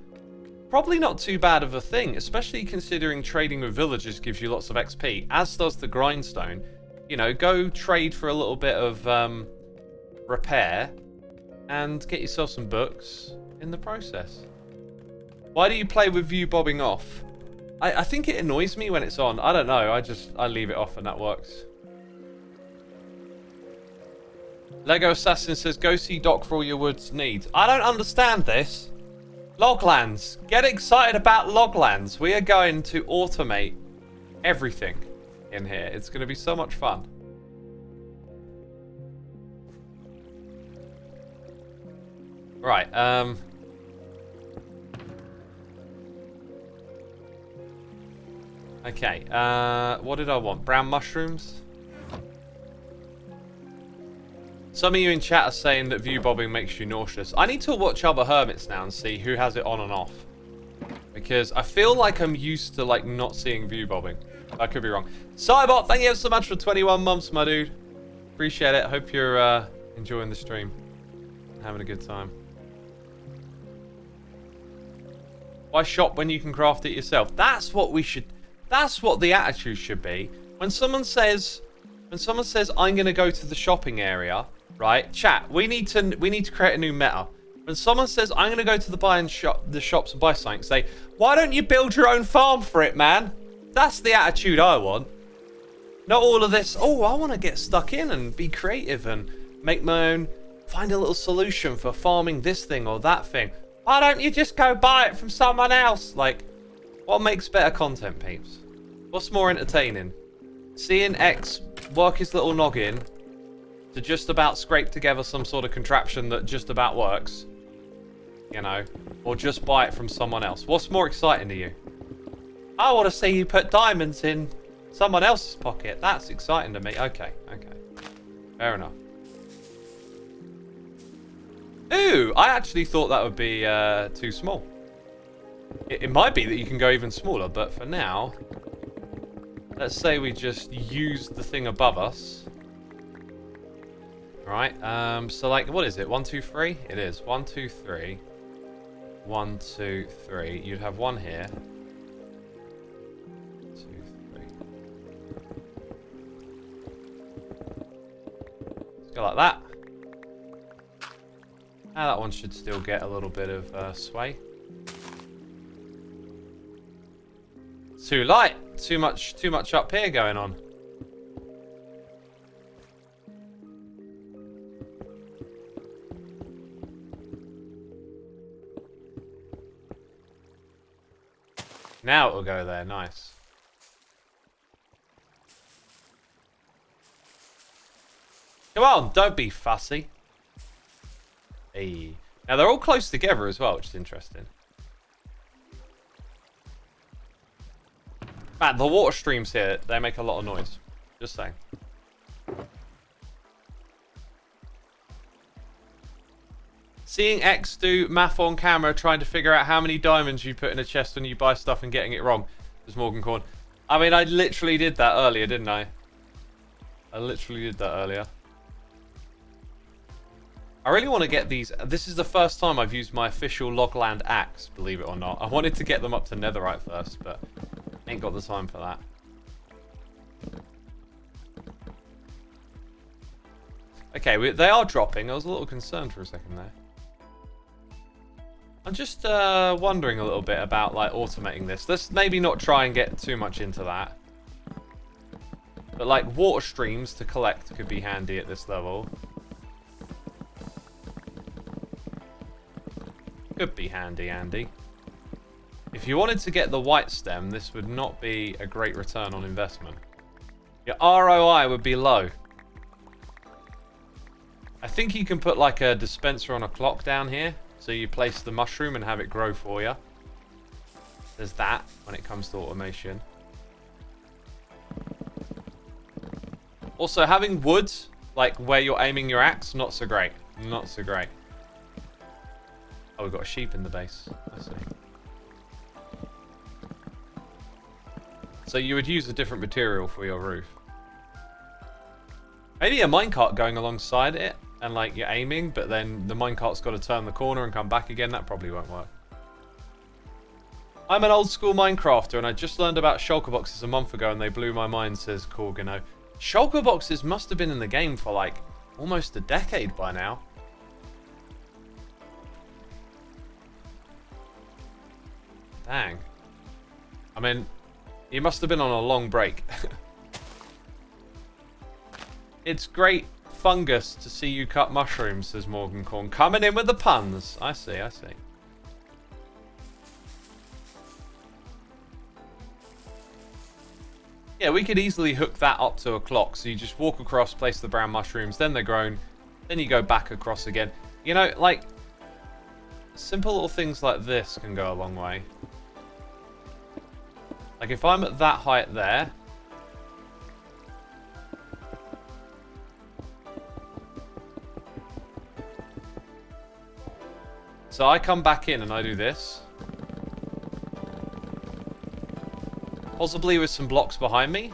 Probably not too bad of a thing, especially considering trading with villagers gives you lots of XP, as does the grindstone. You know, go trade for a little bit of repair, and get yourself some books in the process. Why do you play with view bobbing off? I think it annoys me when it's on. I don't know. I leave it off and that works. Lego Assassin says, go see Doc for all your woods needs. I don't understand this. Loglands. Get excited about Loglands. We are going to automate everything in here. It's going to be so much fun. Right, okay, what did I want? Brown mushrooms? Some of you in chat are saying that view bobbing makes you nauseous. I need to watch other hermits now and see who has it on and off. Because I feel like I'm used to, like, not seeing view bobbing. I could be wrong. Cybot, thank you so much for 21 months, my dude. Appreciate it. Hope you're enjoying the stream. Having a good time. Why shop when you can craft it yourself? That's what we should... That's what the attitude should be. When someone says... I'm going to go to the shopping area, right? Chat, we need to create a new meta. When someone says, I'm going to go to the shops and buy something, say, why don't you build your own farm for it, man? That's the attitude I want. Not all of this, oh, I want to get stuck in and be creative and make my own, find a little solution for farming this thing or that thing. Why don't you just go buy it from someone else? Like, what makes better content, peeps? What's more entertaining? Seeing X work his little noggin to just about scrape together some sort of contraption that just about works, you know, or just buy it from someone else. What's more exciting to you? I want to see you put diamonds in someone else's pocket. That's exciting to me. Okay, okay. Fair enough. Ooh, I actually thought that would be too small. It might be that you can go even smaller, but for now, let's say we just use the thing above us. Right, so like, what is it? 1, 2, 3? It is. 1, 2, 3. 1, 2, 3. You'd have one here. 2, 3. Let's go like that. Now that one should still get a little bit of sway. Too light. Too much up here going on. Now it'll go there. Nice. Come on, don't be fussy. Hey. Now they're all close together as well, which is interesting. Man, the water streams here, they make a lot of noise. Just saying. Seeing X do math on camera trying to figure out how many diamonds you put in a chest when you buy stuff and getting it wrong. There's Morgan Corn. I mean, I literally did that earlier, didn't I? I literally did that earlier. I really want to get these. This is the first time I've used my official Logland axe, believe it or not. I wanted to get them up to netherite first, but ain't got the time for that. Okay, they are dropping. I was a little concerned for a second there. I'm just wondering a little bit about like automating this. Let's maybe not try and get too much into that. But like water streams to collect could be handy at this level. Could be handy, Andy. If you wanted to get the white stem, this would not be a great return on investment. Your ROI would be low. I think you can put like a dispenser on a clock down here. So you place the mushroom and have it grow for you. There's that when it comes to automation. Also, having wood, like where you're aiming your axe, not so great. Not so great. Oh, we've got a sheep in the base. I see. So you would use a different material for your roof. Maybe a minecart going alongside it and like you're aiming, but then the minecart's got to turn the corner and come back again. That probably won't work. I'm an old school Minecrafter and I just learned about shulker boxes a month ago and they blew my mind, says Corgano. Shulker boxes must have been in the game for like Almost a decade by now. Dang. I mean, you must have been on a long break. It's great fungus to see you cut mushrooms, says Morgan Corn. Coming in with the puns. I see, I see. Yeah, we could easily hook that up to a clock. So you just walk across, place the brown mushrooms, then they're grown, then you go back across again. You know, like, simple little things like this can go a long way. Like, if I'm at that height there... So I come back in and I do this. Possibly with some blocks behind me.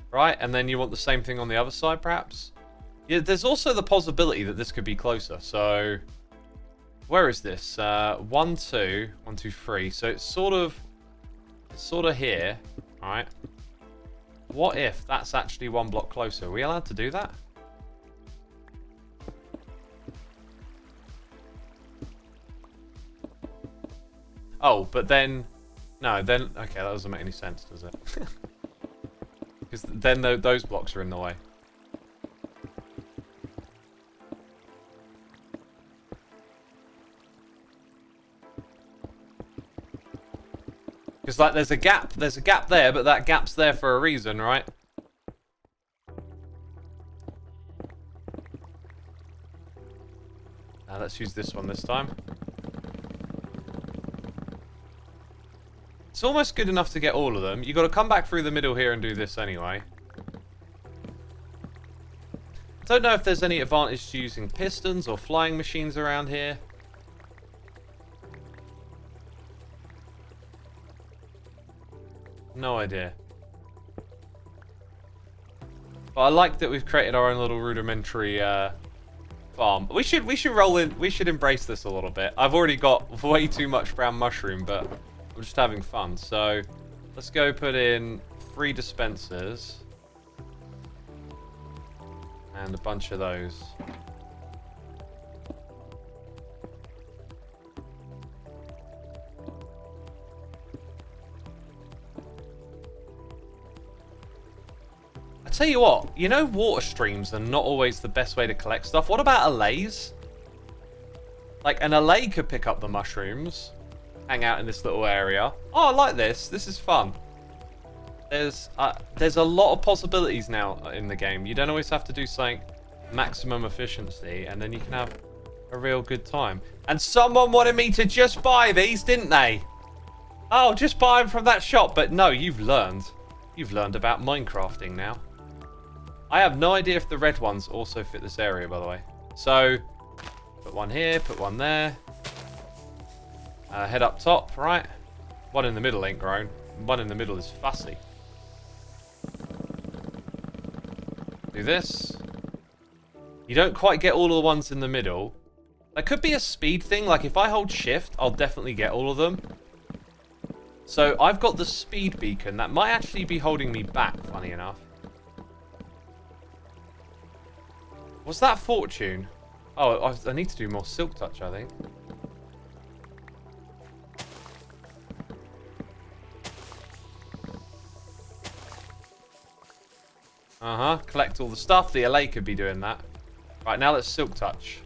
Right, and then you want the same thing on the other side, perhaps? Yeah, there's also the possibility that this could be closer, so... Where is this? 1, 2, 1, 2, 3. So it's sort of here, alright? What if that's actually one block closer? Are we allowed to do that? Oh, but then... No, then... Okay, that doesn't make any sense, does it? Because then those blocks are in the way. Because, like, there's a gap there, but that gap's there for a reason, right? Now, let's use this one this time. It's almost good enough to get all of them. You've got to come back through the middle here and do this anyway. I don't know if there's any advantage to using pistons or flying machines around here. No idea. But I like that we've created our own little rudimentary farm. We should roll in. We should embrace this a little bit. I've already got way too much brown mushroom, but I'm just having fun. So let's go put in 3 dispensers and a bunch of those. Tell you what, you know water streams are not always the best way to collect stuff. What about allays? Like, an allay could pick up the mushrooms, hang out in this little area. Oh, I like this. This is fun. There's a lot of possibilities now in the game. You don't always have to do something maximum efficiency, and then you can have a real good time. And someone wanted me to just buy these, didn't they? Oh, just buy them from that shop. But no, you've learned. You've learned about Minecrafting now. I have no idea if the red ones also fit this area, by the way. So, put one here, put one there. Head up top, right? One in the middle ain't grown. One in the middle is fussy. Do this. You don't quite get all of the ones in the middle. That could be a speed thing. Like, if I hold shift, I'll definitely get all of them. So, I've got the speed beacon. That might actually be holding me back, funny enough. Was that fortune? Oh, I need to do more silk touch, I think. Collect all the stuff. The LA could be doing that. Right, now let's silk touch.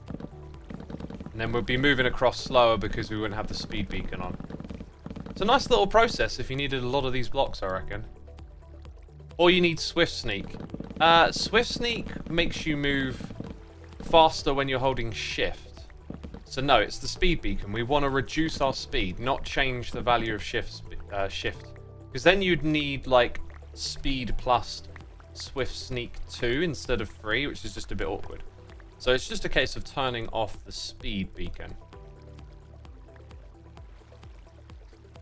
And then we'll be moving across slower because we wouldn't have the speed beacon on. It's a nice little process if you needed a lot of these blocks, I reckon. Or you need Swift Sneak. Swift Sneak makes you move faster when you're holding shift. So no, it's the speed beacon. We want to reduce our speed, not change the value of shift. Because then you'd need, like, speed plus Swift Sneak 2 instead of 3, which is just a bit awkward. So it's just a case of turning off the speed beacon.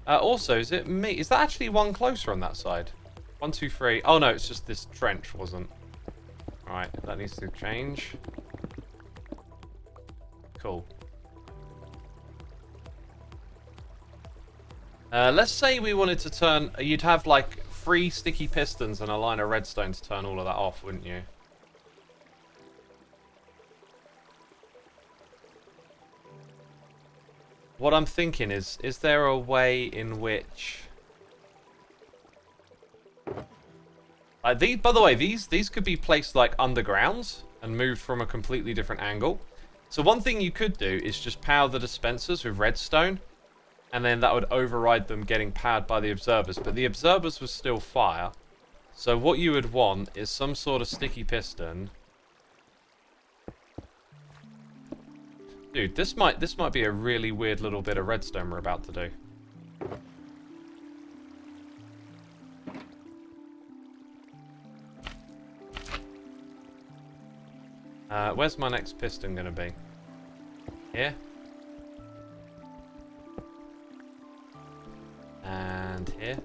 Also, is it me? Is that actually one closer on that side? 1, 2, 3. Oh no, it's just this trench wasn't. Alright, that needs to change. Cool. Let's say we wanted to turn... You'd have, like, 3 sticky pistons and a line of redstone to turn all of that off, wouldn't you? What I'm thinking is there a way in which... by the way, these could be placed, like, underground and moved from a completely different angle. So one thing you could do is just power the dispensers with redstone, and then that would override them getting powered by the observers. But the observers would still fire. So what you would want is some sort of sticky piston. Dude, this might be a really weird little bit of redstone we're about to do. Where's my next piston going to be? Here? And here?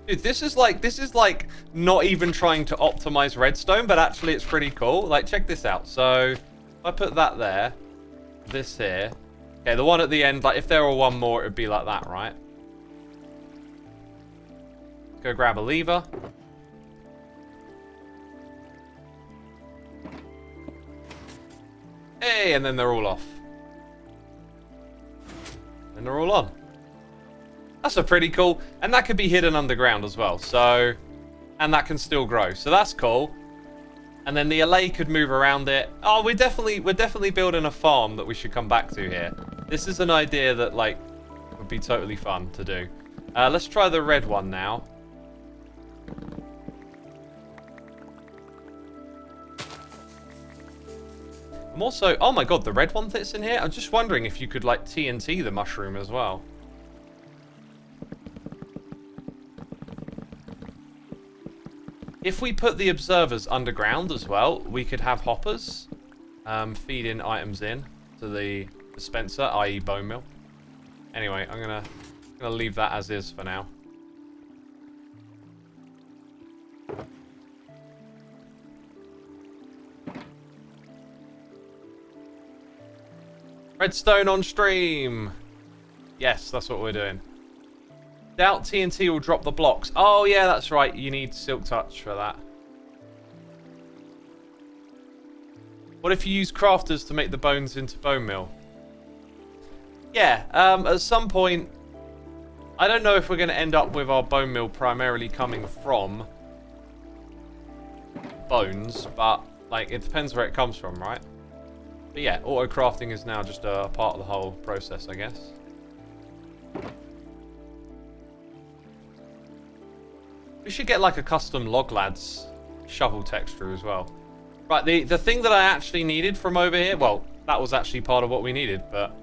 Dude, this is like not even trying to optimize redstone, but actually it's pretty cool. Like, check this out. So, if I put that there, this here. Okay, the one at the end, like, if there were one more, it would be like that, right? Go grab a lever. Hey, and then they're all off. And they're all on. That's a pretty cool, and that could be hidden underground as well. So, and that can still grow. So that's cool. And then the allay could move around it. Oh, we're definitely building a farm that we should come back to here. This is an idea that, like, would be totally fun to do. Let's try the red one now. I'm also... Oh my god, the red one that's in here? I'm just wondering if you could, like, TNT the mushroom as well. If we put the observers underground as well, we could have hoppers feeding items in to the dispenser, i.e. bone meal. Anyway, I'm gonna leave that as is for now. Redstone on stream. Yes, that's what we're doing. Doubt TNT will drop the blocks. Oh, yeah, that's right. You need Silk Touch for that. What if you use crafters to make the bones into bone meal? Yeah, at some point... I don't know if we're going to end up with our bone meal primarily coming from bones, but, like, it depends where it comes from, right? But yeah, auto-crafting is now just a part of the whole process, I guess. We should get like a custom log lads shovel texture as well. Right, the thing that I actually needed from over here, well, that was actually part of what we needed, but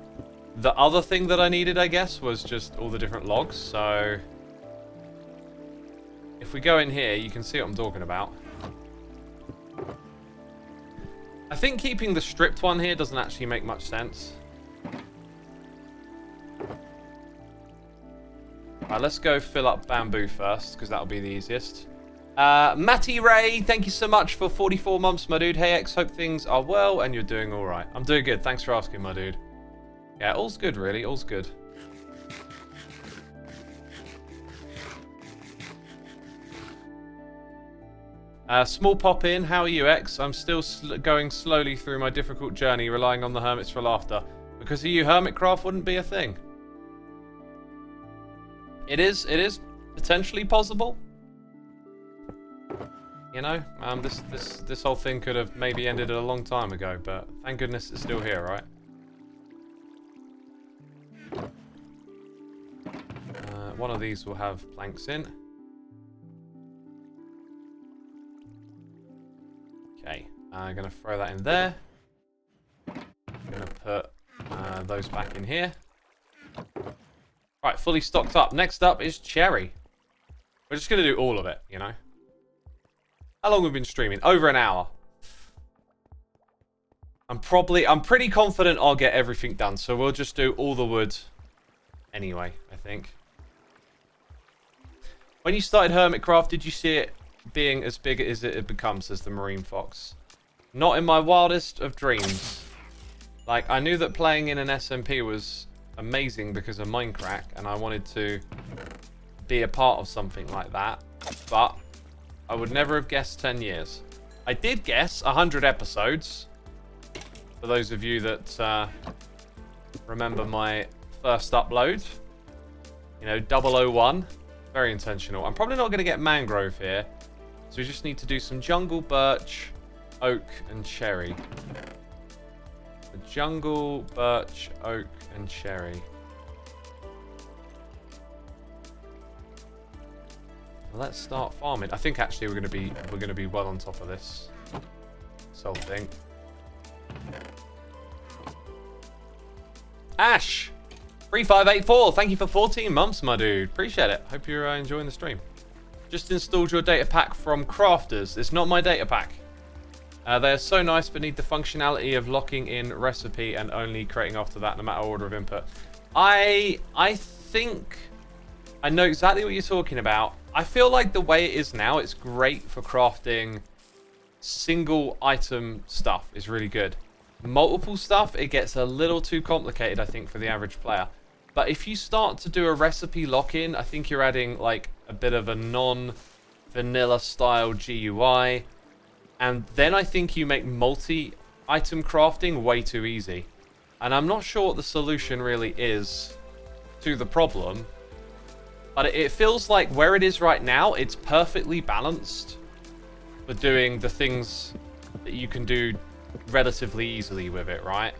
the other thing that I needed, I guess, was just all the different logs. So if we go in here, you can see what I'm talking about. I think keeping the stripped one here doesn't actually make much sense. Alright, let's go fill up bamboo first, because that'll be the easiest. Matty Ray, thank you so much for 44 months, my dude. Hey, X, hope things are well and you're doing alright. I'm doing good. Thanks for asking, my dude. Yeah, all's good, really. All's good. Small pop in. How are you, X? I'm still going slowly through my difficult journey, relying on the hermits for laughter. Because of you, Hermitcraft wouldn't be a thing. It is potentially possible. You know, this whole thing could have maybe ended a long time ago, but thank goodness it's still here, right? One of these will have planks in. Okay, I'm gonna throw that in there. I'm gonna put those back in here. Right, fully stocked up. Next up is cherry. We're just gonna do all of it, you know. How long have we been streaming? Over an hour. I'm pretty confident I'll get everything done, so we'll just do all the wood anyway, I think. When you started Hermitcraft, did you see it being as big as it becomes, says the Marine Fox? Not in my wildest of dreams. Like, I knew that playing in an SMP was amazing because of Minecraft, and I wanted to be a part of something like that. But I would never have guessed 10 years. I did guess 100 episodes. For those of you that remember my first upload. You know, 001. Very intentional. I'm probably not going to get mangrove here. So we just need to do some jungle, birch, oak, and cherry. The jungle, birch, oak, and cherry. Well, let's start farming. I think actually we're gonna be well on top of this whole thing. Ash 3584, thank you for 14 months, my dude. Appreciate it. Hope you're enjoying the stream. Just installed your data pack from Crafters. It's not my data pack. They are so nice, but need the functionality of locking in recipe and only creating after that, no matter order of input. I think I know exactly what you're talking about. I feel like the way it is now, it's great for crafting single item stuff. Is really good. Multiple stuff, it gets a little too complicated, I think, for the average player. But if you start to do a recipe lock-in, I think you're adding like a bit of a non-vanilla style GUI. And then I think you make multi-item crafting way too easy. And I'm not sure what the solution really is to the problem. But it feels like where it is right now, it's perfectly balanced for doing the things that you can do relatively easily with it, right?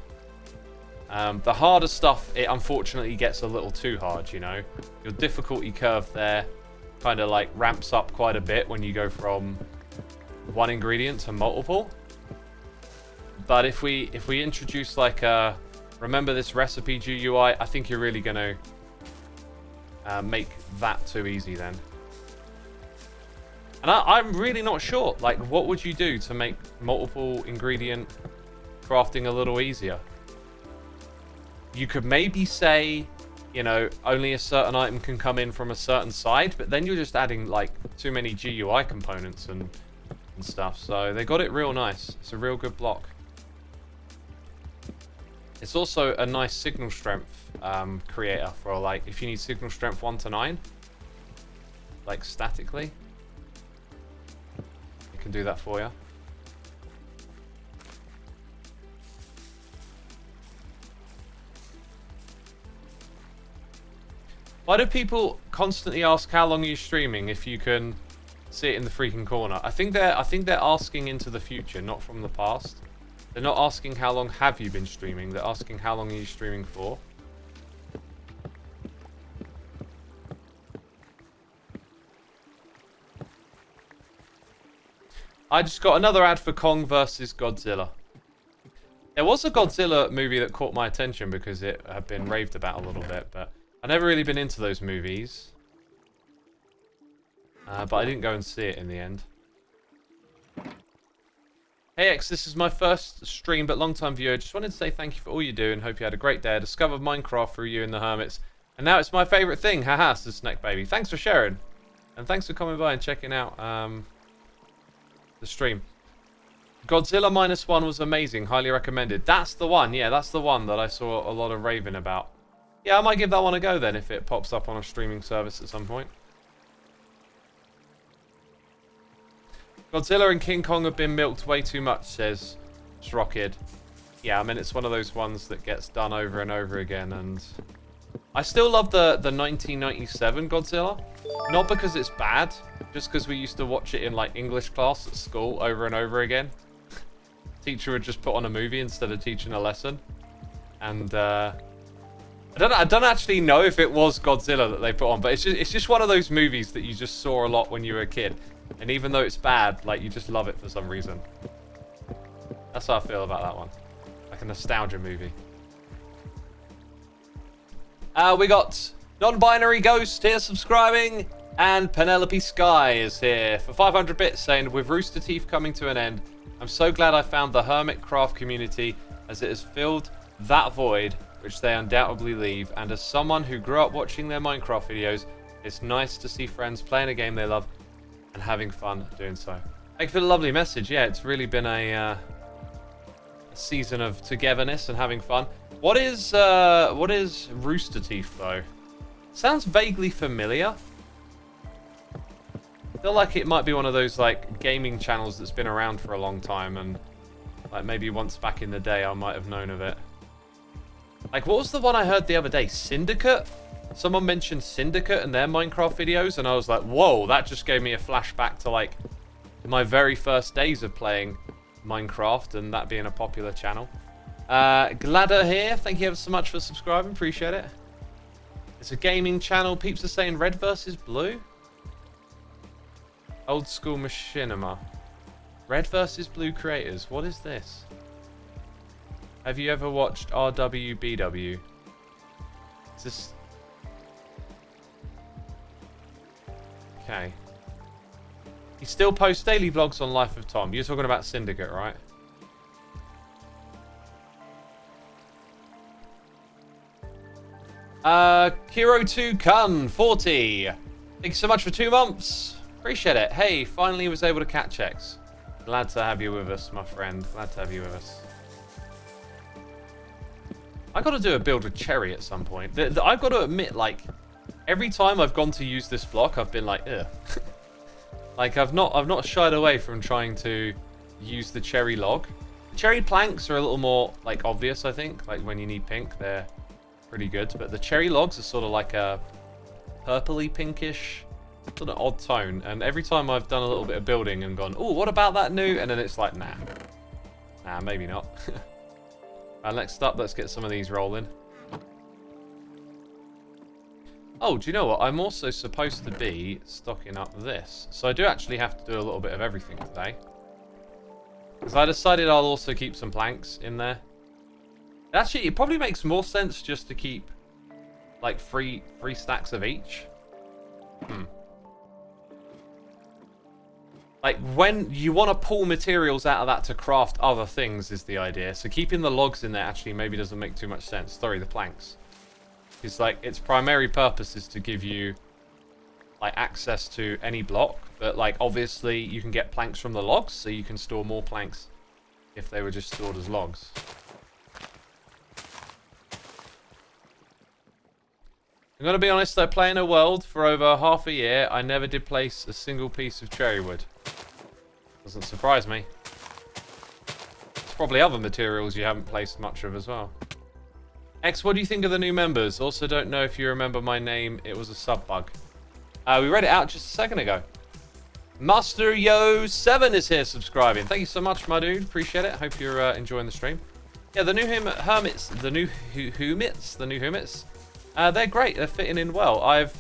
The harder stuff, it unfortunately gets a little too hard, you know? Your difficulty curve there kind of like ramps up quite a bit when you go from one ingredient to multiple. But if we introduce like a remember this recipe GUI, I think you're really going to make that too easy then. And I'm really not sure, like, what would you do to make multiple ingredient crafting a little easier? You could maybe say, you know, only a certain item can come in from a certain side, but then you're just adding, like, too many GUI components and stuff. So they got it real nice. It's a real good block. It's also a nice signal strength creator for, like, if you need signal strength 1 to 9, like, statically. It can do that for you. Why do people constantly ask how long are you streaming if you can see it in the freaking corner? I think they're asking into the future, not from the past. They're not asking how long have you been streaming. They're asking how long are you streaming for. I just got another ad for Kong versus Godzilla. There was a Godzilla movie that caught my attention because it had been raved about a little bit, but I've never really been into those movies. But I didn't go and see it in the end. Hey X, this is my first stream but long-time viewer. Just wanted to say thank you for all you do and hope you had a great day. I discovered Minecraft through you and the Hermits, and now it's my favourite thing. Haha, says Snack Baby. Thanks for sharing. And thanks for coming by and checking out the stream. Godzilla -1 was amazing. Highly recommended. That's the one. Yeah, that's the one that I saw a lot of raving about. Yeah, I might give that one a go then if it pops up on a streaming service at some point. Godzilla and King Kong have been milked way too much, says Shrockid. Yeah, I mean, it's one of those ones that gets done over and over again, and I still love the 1997 Godzilla. Not because it's bad, just because we used to watch it in, like, English class at school over and over again. Teacher would just put on a movie instead of teaching a lesson. And, I don't actually know if it was Godzilla that they put on, but it's just one of those movies that you just saw a lot when you were a kid. And even though it's bad, like, you just love it for some reason. That's how I feel about that one. Like a nostalgia movie. We got Non-Binary Ghost here subscribing, and Penelope Sky is here for 500 bits saying, with Rooster Teeth coming to an end, I'm so glad I found the Hermitcraft community as it has filled that void which they undoubtedly leave, and as someone who grew up watching their Minecraft videos, it's nice to see friends playing a game they love and having fun doing so. Thank you for the lovely message. Yeah, it's really been a season of togetherness and having fun. What is Rooster Teeth, though? Sounds vaguely familiar. I feel like it might be one of those, like, gaming channels that's been around for a long time, and, like, maybe once back in the day I might have known of it. Like, what was the one I heard the other day? Syndicate? Someone mentioned Syndicate in their Minecraft videos, and I was like, whoa, that just gave me a flashback to, like, my very first days of playing Minecraft, and that being a popular channel. Gladder here, thank you ever so much for subscribing, appreciate it. It's a gaming channel. Peeps are saying red versus blue. Old school machinima. Red versus blue creators. What is this? Have you ever watched RWBW? Is this... Okay. He still posts daily vlogs on Life of Tom. You're talking about Syndicate, right? Kiro2 Kun 40. Thanks so much for 2 months. Appreciate it. Hey, finally was able to catch X. Glad to have you with us, my friend. Glad to have you with us. I got to do a build with Cherry at some point. I've got to admit, like, every time I've gone to use this block, I've been like, ugh. Like, I've not shied away from trying to use the Cherry log. Cherry planks are a little more, like, obvious, I think. Like, when you need pink, they're pretty good. But the Cherry logs are sort of like a purpley pinkish sort of odd tone. And every time I've done a little bit of building and gone, oh, what about that new? And then it's like, nah. Nah, maybe not. Next up, let's get some of these rolling. Oh, do you know what? I'm also supposed to be stocking up this. So I do actually have to do a little bit of everything today. Because I decided I'll also keep some planks in there. Actually, it probably makes more sense just to keep, like, three stacks of each. Like, when you want to pull materials out of that to craft other things is the idea. So keeping the logs in there actually maybe doesn't make too much sense. Sorry, the planks. Because, like, its primary purpose is to give you, like, access to any block. But, like, obviously you can get planks from the logs, so you can store more planks if they were just stored as logs. I'm going to be honest, though, playing a world for over half a year, I never did place a single piece of cherry wood. Doesn't surprise me. There's probably other materials you haven't placed much of as well. X, what do you think of the new members? Also, don't know if you remember my name. It was a sub bug. We read it out just a second ago. Master Yo 7 is here subscribing. Thank you so much, my dude. Appreciate it. Hope you're enjoying the stream. Yeah, the new hermits, the new hermits. They're great. They're fitting in well. I've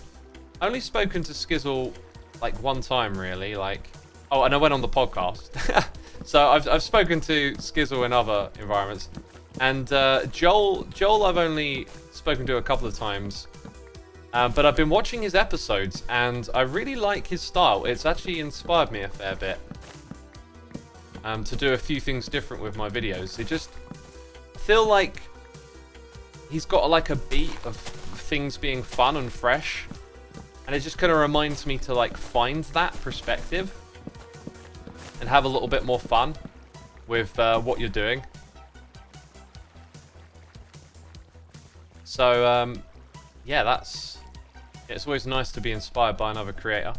only spoken to Skizzle like one time, really. Like, oh, and I went on the podcast. So I've spoken to Skizzle in other environments, and Joel I've only spoken to a couple of times, but I've been watching his episodes, and I really like his style. It's actually inspired me a fair bit to do a few things different with my videos. It just feel like he's got like a beat of things being fun and fresh, and it just kind of reminds me to like find that perspective and have a little bit more fun with what you're doing. So yeah, it's always nice to be inspired by another creator.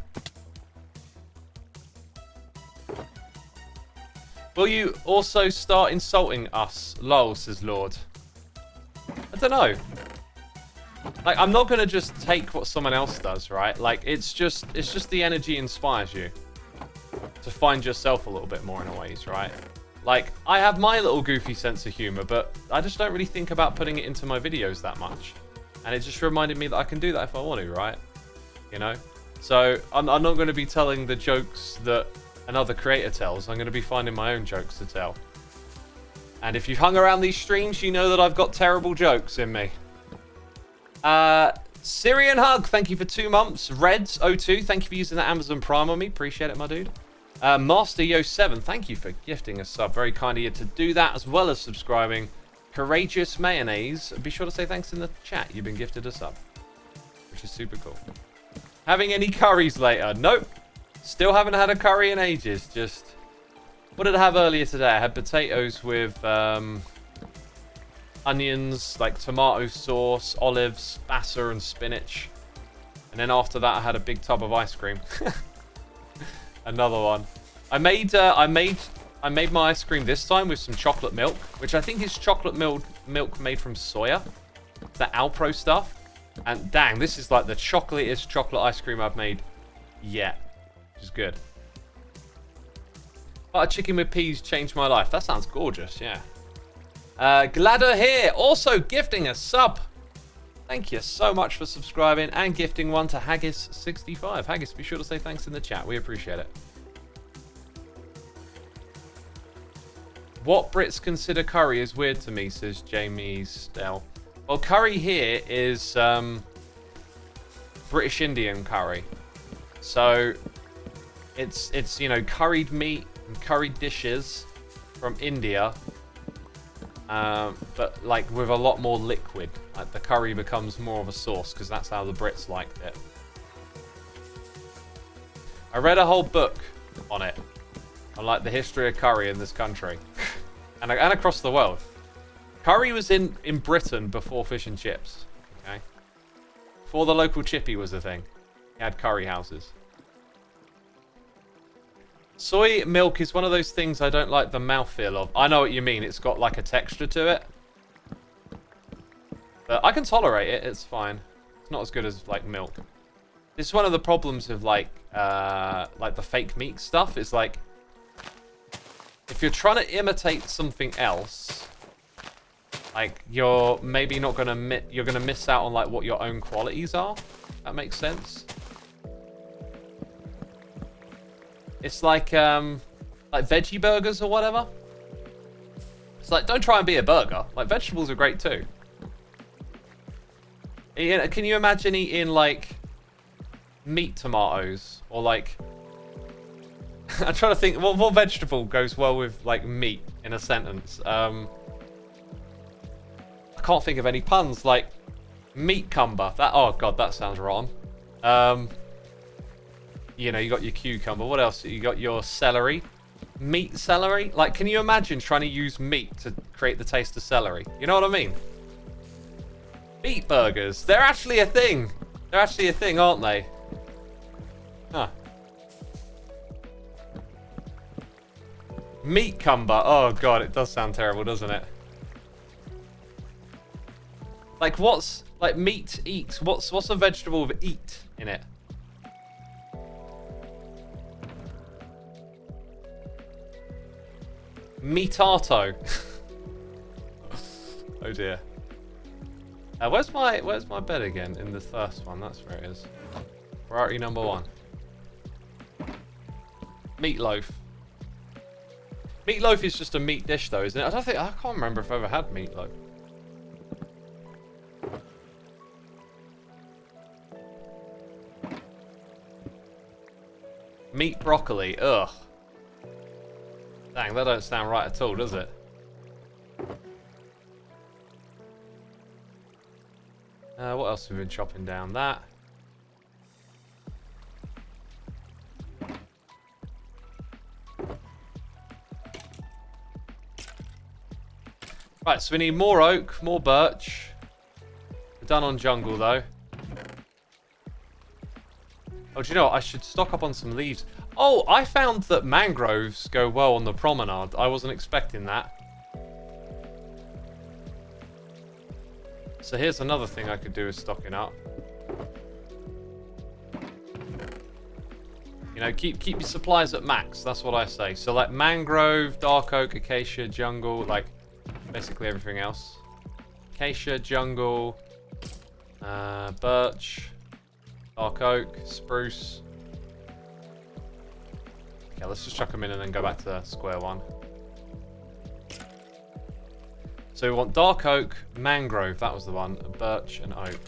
Will you also start insulting us? Lol, says Lord. I don't know. Like, I'm not gonna just take what someone else does, right? Like, it's just the energy inspires you to find yourself a little bit more in a ways, right? Like, I have my little goofy sense of humor, but I just don't really think about putting it into my videos that much. And it just reminded me that I can do that if I want to, right? You know? So, I'm not going to be telling the jokes that another creator tells. I'm going to be finding my own jokes to tell. And if you've hung around these streams, you know that I've got terrible jokes in me. Syrian Hug, thank you for 2 months. Reds02, thank you for using that Amazon Prime on me. Appreciate it, my dude. Master Yo 7, thank you for gifting a sub. Very kind of you to do that, as well as subscribing. Courageous Mayonnaise, be sure to say thanks in the chat. You've been gifted a sub, which is super cool. Having any curries later? Nope. Still haven't had a curry in ages. Just... what did I have earlier today? I had potatoes with onions, like tomato sauce, olives, basil, and spinach. And then after that, I had a big tub of ice cream. Another one. I made my ice cream this time with some chocolate milk, which I think is chocolate milk made from soya. It's the Alpro stuff. And dang, this is like the chocolatiest chocolate ice cream I've made yet. Which is good. Butter chicken with peas changed my life. That sounds gorgeous, yeah. Gladder here, also gifting a sub. Thank you so much for subscribing and gifting one to Haggis65. Haggis, be sure to say thanks in the chat. We appreciate it. What Brits consider curry is weird to me, says Jamie Stell. Well, curry here is British Indian curry. So it's you know, curried meat and curried dishes from India. But like with a lot more liquid. Like the curry becomes more of a sauce because that's how the Brits liked it. I read a whole book on it. On like the history of curry in this country. and across the world. Curry was in Britain before fish and chips. Okay. Before the local chippy was a thing. You had curry houses. Soy milk is one of those things I don't like the mouthfeel of. I know what you mean. It's got like a texture to it. But I can tolerate it. It's fine. It's not as good as like milk. This is one of the problems of like the fake meat stuff. It's like if you're trying to imitate something else, like you're maybe not gonna you're gonna miss out on like what your own qualities are. That makes sense. It's like veggie burgers or whatever. It's like, don't try and be a burger. Like, vegetables are great too. Can you imagine eating, like, meat tomatoes? Or, like... I'm trying to think, what vegetable goes well with, like, meat in a sentence? I can't think of any puns. Like, meat cumber. Oh, God, that sounds wrong. You know, you got your cucumber. What else? You got your celery. Meat celery. Like, can you imagine trying to use meat to create the taste of celery? You know what I meat mean? Burgers. They're actually a thing. They're actually a thing, aren't they? Huh. Meat cumber. Oh, God, it does sound terrible, doesn't it? Like, what's... Like, meat eat. What's a vegetable with eat in it? Meatato. Oh dear. Where's my bed again? In the first one. That's where it is. Priority number 1. Meatloaf. Meatloaf is just a meat dish, though, isn't it? I can't remember if I ever had meatloaf. Meat broccoli. Ugh. Dang, that don't sound right at all, does it? What else have we been chopping down? That. Right, so we need more oak, more birch. We're done on jungle, though. Oh, do you know what? I should stock up on some leaves. Oh, I found that mangroves go well on the promenade. I wasn't expecting that. So here's another thing I could do is stocking up. You know, keep your supplies at max. That's what I say. So like mangrove, dark oak, acacia, jungle, like basically everything else. Acacia, jungle, birch, dark oak, spruce. Okay, let's just chuck them in and then go back to square one. So we want dark oak, mangrove, that was the one, birch and oak.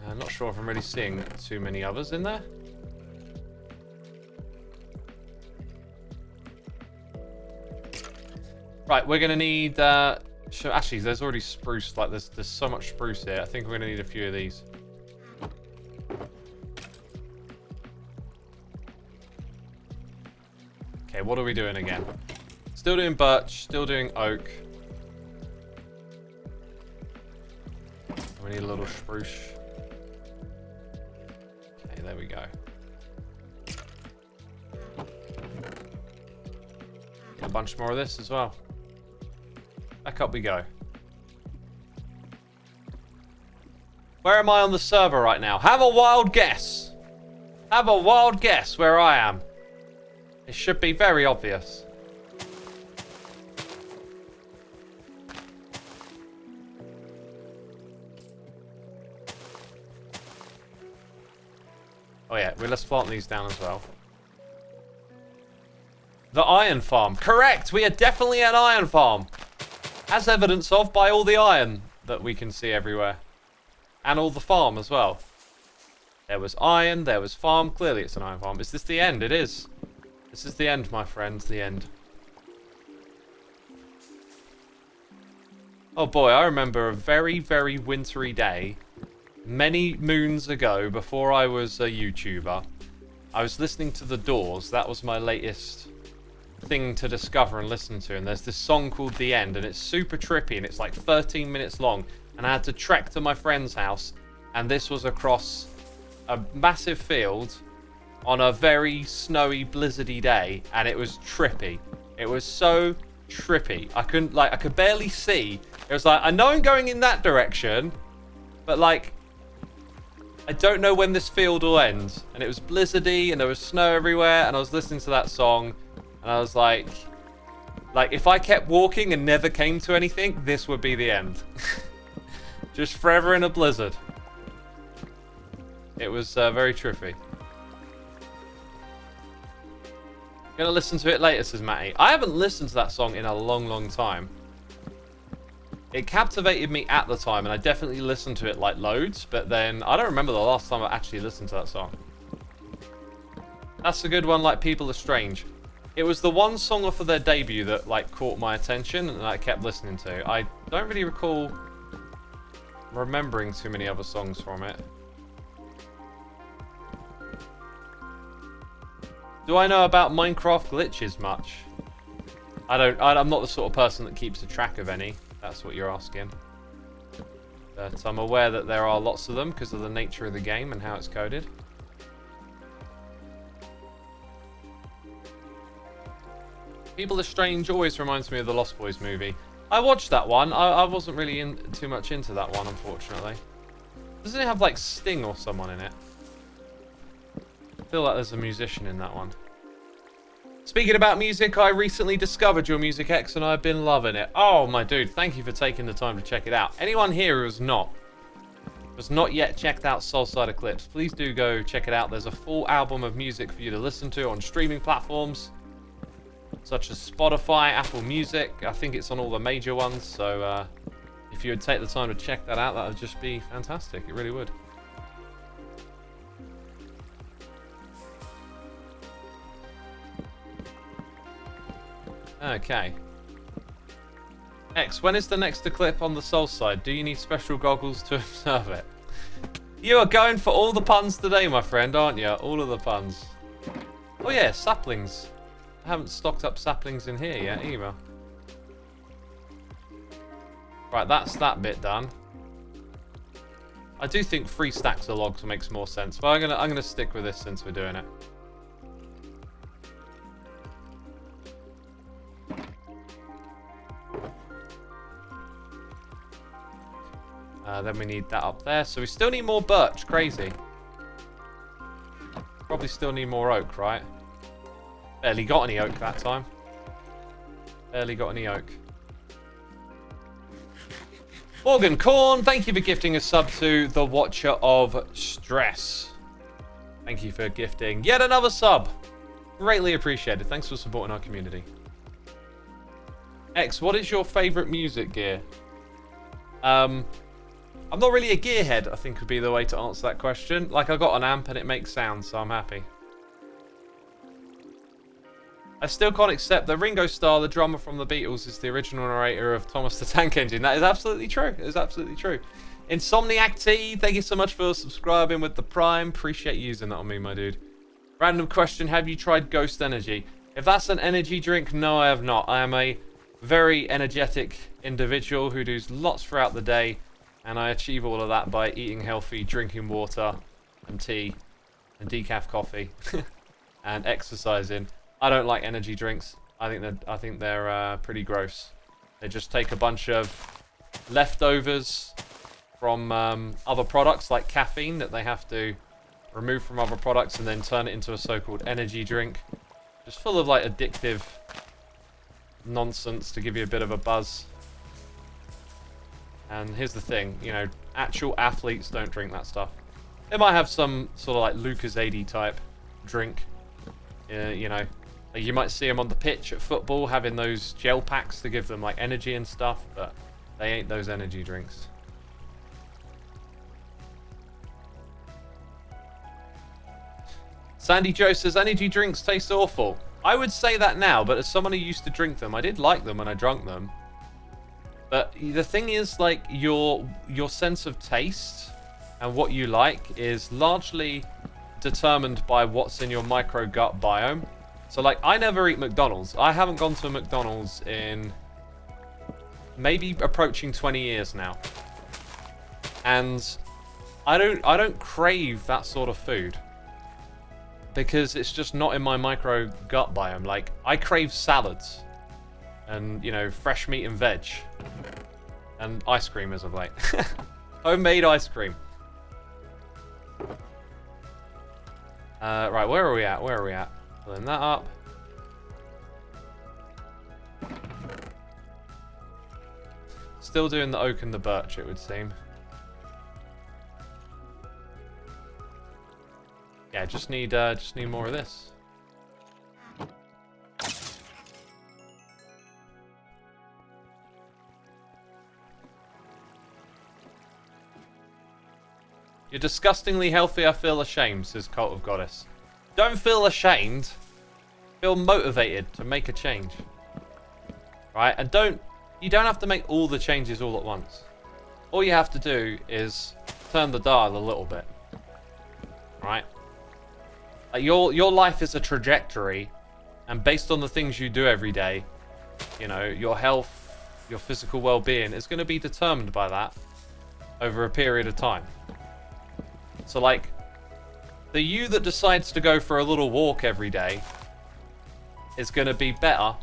I'm not sure if I'm really seeing too many others in there. Right, we're going to need... actually, there's already spruce. Like, there's so much spruce here. I think we're going to need a few of these. Okay, what are we doing again? Still doing birch, still doing oak. We need a little spruce. Okay, there we go. Get a bunch more of this as well. Back up we go. Where am I on the server right now? Have a wild guess. Have a wild guess where I am. It should be very obvious. Oh yeah, well, let's plant these down as well. The iron farm. Correct! We are definitely an iron farm. As evidence of by all the iron that we can see everywhere. And all the farm as well. There was iron, there was farm. Clearly it's an iron farm. Is this the end? It is. This is the end, my friends. The end. Oh boy, I remember a very, very wintry day. Many moons ago, before I was a YouTuber. I was listening to The Doors. That was my latest thing to discover and listen to. And there's this song called The End. And it's super trippy. And it's like 13 minutes long. And I had to trek to my friend's house, and this was across a massive field on a very snowy, blizzardy day, and it was trippy. It was so trippy. I could barely see. It was like, I know I'm going in that direction, but like, I don't know when this field will end. And it was blizzardy, and there was snow everywhere, and I was listening to that song, and I was like, if I kept walking and never came to anything, this would be the end. Just forever in a blizzard. It was very trippy. Gonna listen to it later, says Matty. I haven't listened to that song in a long, long time. It captivated me at the time, and I definitely listened to it like loads, but then I don't remember the last time I actually listened to that song. That's a good one, like People Are Strange. It was the one song off of their debut that like caught my attention and I kept listening to. I don't really recall remembering too many other songs from it. Do I know about Minecraft glitches much? I'm not the sort of person that keeps a track of any. That's what you're asking. But I'm aware that there are lots of them because of the nature of the game and how it's coded. People Are Strange always reminds me of the Lost Boys movie. I watched that one. I wasn't really too much into that one, unfortunately. Doesn't it have, like, Sting or someone in it? I feel like there's a musician in that one. Speaking about music, I recently discovered your Music X and I've been loving it. Oh, my dude, thank you for taking the time to check it out. Anyone here who has not yet checked out Soulside Eclipse, please do go check it out. There's a full album of music for you to listen to on streaming platforms, such as Spotify, Apple Music. I think it's on all the major ones, so if you would take the time to check that out, that would just be fantastic. It really would. Okay. X, when is the next eclipse on the Soul side? Do you need special goggles to observe it? You are going for all the puns today, my friend, aren't you? All of the puns. Oh yeah, saplings. I haven't stocked up saplings in here yet either. Right, that's that bit done. I do think 3 stacks of logs makes more sense, but I'm gonna stick with this since we're doing it. Then we need that up there. So we still need more birch. Crazy. Probably still need more oak, right? Barely got any oak that time. Barely got any oak. Morgan Corn, thank you for gifting a sub to the Watcher of Stress. Thank you for gifting yet another sub. Greatly appreciated. Thanks for supporting our community. X, what is your favourite music gear? I'm not really a gearhead, I think would be the way to answer that question. Like, I got an amp and it makes sound, so I'm happy. I still can't accept that Ringo Starr, the drummer from the Beatles, is the original narrator of Thomas the Tank Engine. That is absolutely true. It is absolutely true. Insomniac T, thank you so much for subscribing with the Prime. Appreciate you using that on me, my dude. Random question, have you tried Ghost Energy? If that's an energy drink, no, I have not. I am a very energetic individual who does lots throughout the day, and I achieve all of that by eating healthy, drinking water and tea and decaf coffee and exercising. I don't like energy drinks. I think they're pretty gross. They just take a bunch of leftovers from other products like caffeine that they have to remove from other products and then turn it into a so-called energy drink. Just full of like addictive nonsense to give you a bit of a buzz. And here's the thing, you know, actual athletes don't drink that stuff. They might have some sort of like Lucozade type drink. You know, like you might see them on the pitch at football having those gel packs to give them like energy and stuff, but they ain't those energy drinks. Sandy Joe says energy drinks taste awful. I would say that now, but as someone who used to drink them, I did like them when I drank them. But the thing is, like, your sense of taste and what you like is largely determined by what's in your micro gut biome. So, like, I never eat McDonald's. I haven't gone to McDonald's in maybe approaching 20 years now. And I don't crave that sort of food, because it's just not in my micro gut biome. Like, I crave salads and, you know, fresh meat and veg and ice cream as of late. Homemade ice cream. Right, where are we at? Where are we at? Filling that up. Still doing the oak and the birch, it would seem. Yeah, just need more of this. You're disgustingly healthy, I feel ashamed, says Cult of Goddess. Don't feel ashamed. Feel motivated to make a change. Right? And you don't have to make all the changes all at once. All you have to do is turn the dial a little bit. Right? Like your life is a trajectory, and based on the things you do every day, you know, your health, your physical well-being is going to be determined by that over a period of time. So, like, the you that decides to go for a little walk every day is going to be better,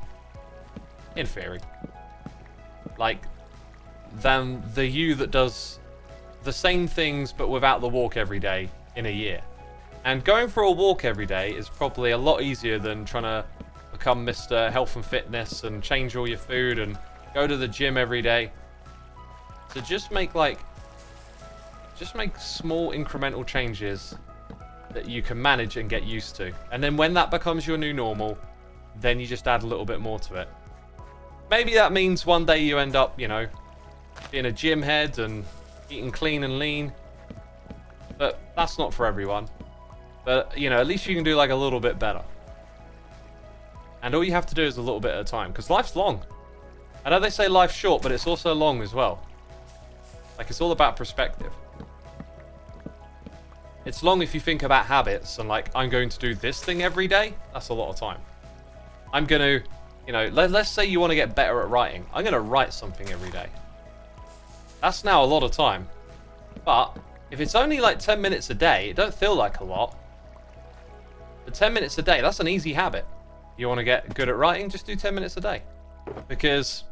in theory, like, than the you that does the same things but without the walk every day in a year. And going for a walk every day is probably a lot easier than trying to become Mr. Health and Fitness and change all your food and go to the gym every day. So just make small incremental changes that you can manage and get used to. And then when that becomes your new normal, then you just add a little bit more to it. Maybe that means one day you end up, you know, being a gym head and eating clean and lean. But that's not for everyone. But, you know, at least you can do like a little bit better. And all you have to do is a little bit at a time, because life's long. I know they say life's short, but it's also long as well. Like, it's all about perspective. It's long if you think about habits and, like, I'm going to do this thing every day. That's a lot of time. I'm going to, you know, let's say you want to get better at writing. I'm going to write something every day. That's now a lot of time. But if it's only like 10 minutes a day, it don't feel like a lot. But 10 minutes a day, that's an easy habit. You want to get good at writing, just do 10 minutes a day. Because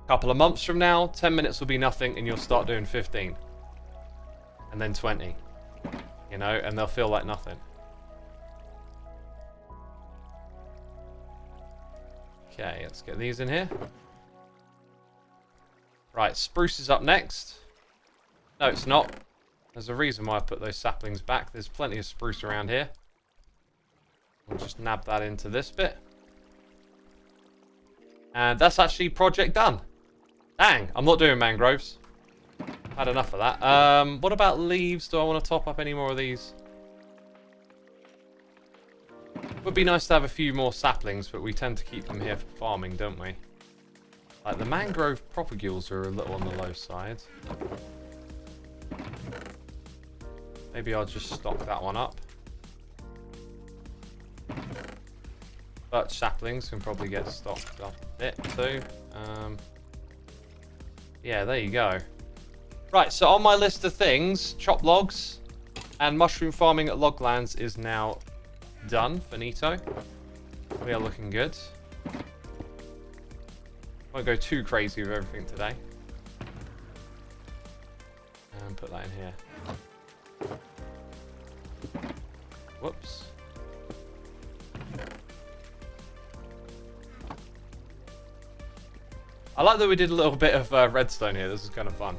a couple of months from now, 10 minutes will be nothing and you'll start doing 15. And then 20. You know, and they'll feel like nothing. Okay, let's get these in here. Right, spruce is up next. No, it's not. There's a reason why I put those saplings back. There's plenty of spruce around here. We'll just nab that into this bit. And that's actually project done. Dang, I'm not doing mangroves. Had enough of that. What about leaves? Do I want to top up any more of these? Would be nice to have a few more saplings, but we tend to keep them here for farming, don't we? Like, the mangrove propagules are a little on the low side. Maybe I'll just stock that one up. Birch saplings can probably get stocked up a bit too. Yeah, there you go. Right, so on my list of things, chop logs and mushroom farming at Loglands is now done, finito. We are looking good. Won't go too crazy with everything today. And put that in here. Whoops. I like that we did a little bit of redstone here. This is kind of fun.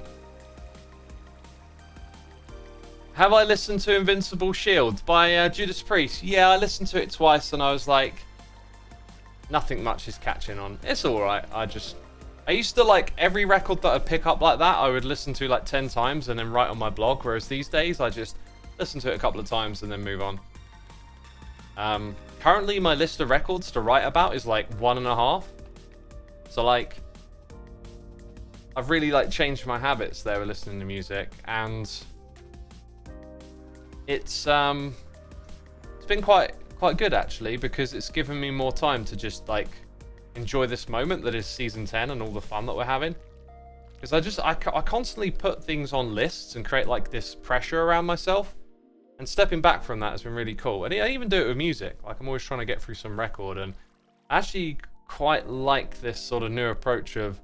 Have I listened to Invincible Shield by Judas Priest? Yeah, I listened to it twice and I was like, nothing much is catching on. It's alright. I used to like every record that I'd pick up like that, I would listen to like 10 times and then write on my blog. Whereas these days, I just listen to it a couple of times and then move on. Currently, my list of records to write about is like 1.5. So like, I've really like changed my habits there with listening to music, and it's been quite good actually, because it's given me more time to just like enjoy this moment that is season 10 and all the fun that we're having. Because I constantly put things on lists and create like this pressure around myself, and stepping back from that has been really cool. And I even do it with music. Like I'm always trying to get through some record, and I actually quite like this sort of new approach of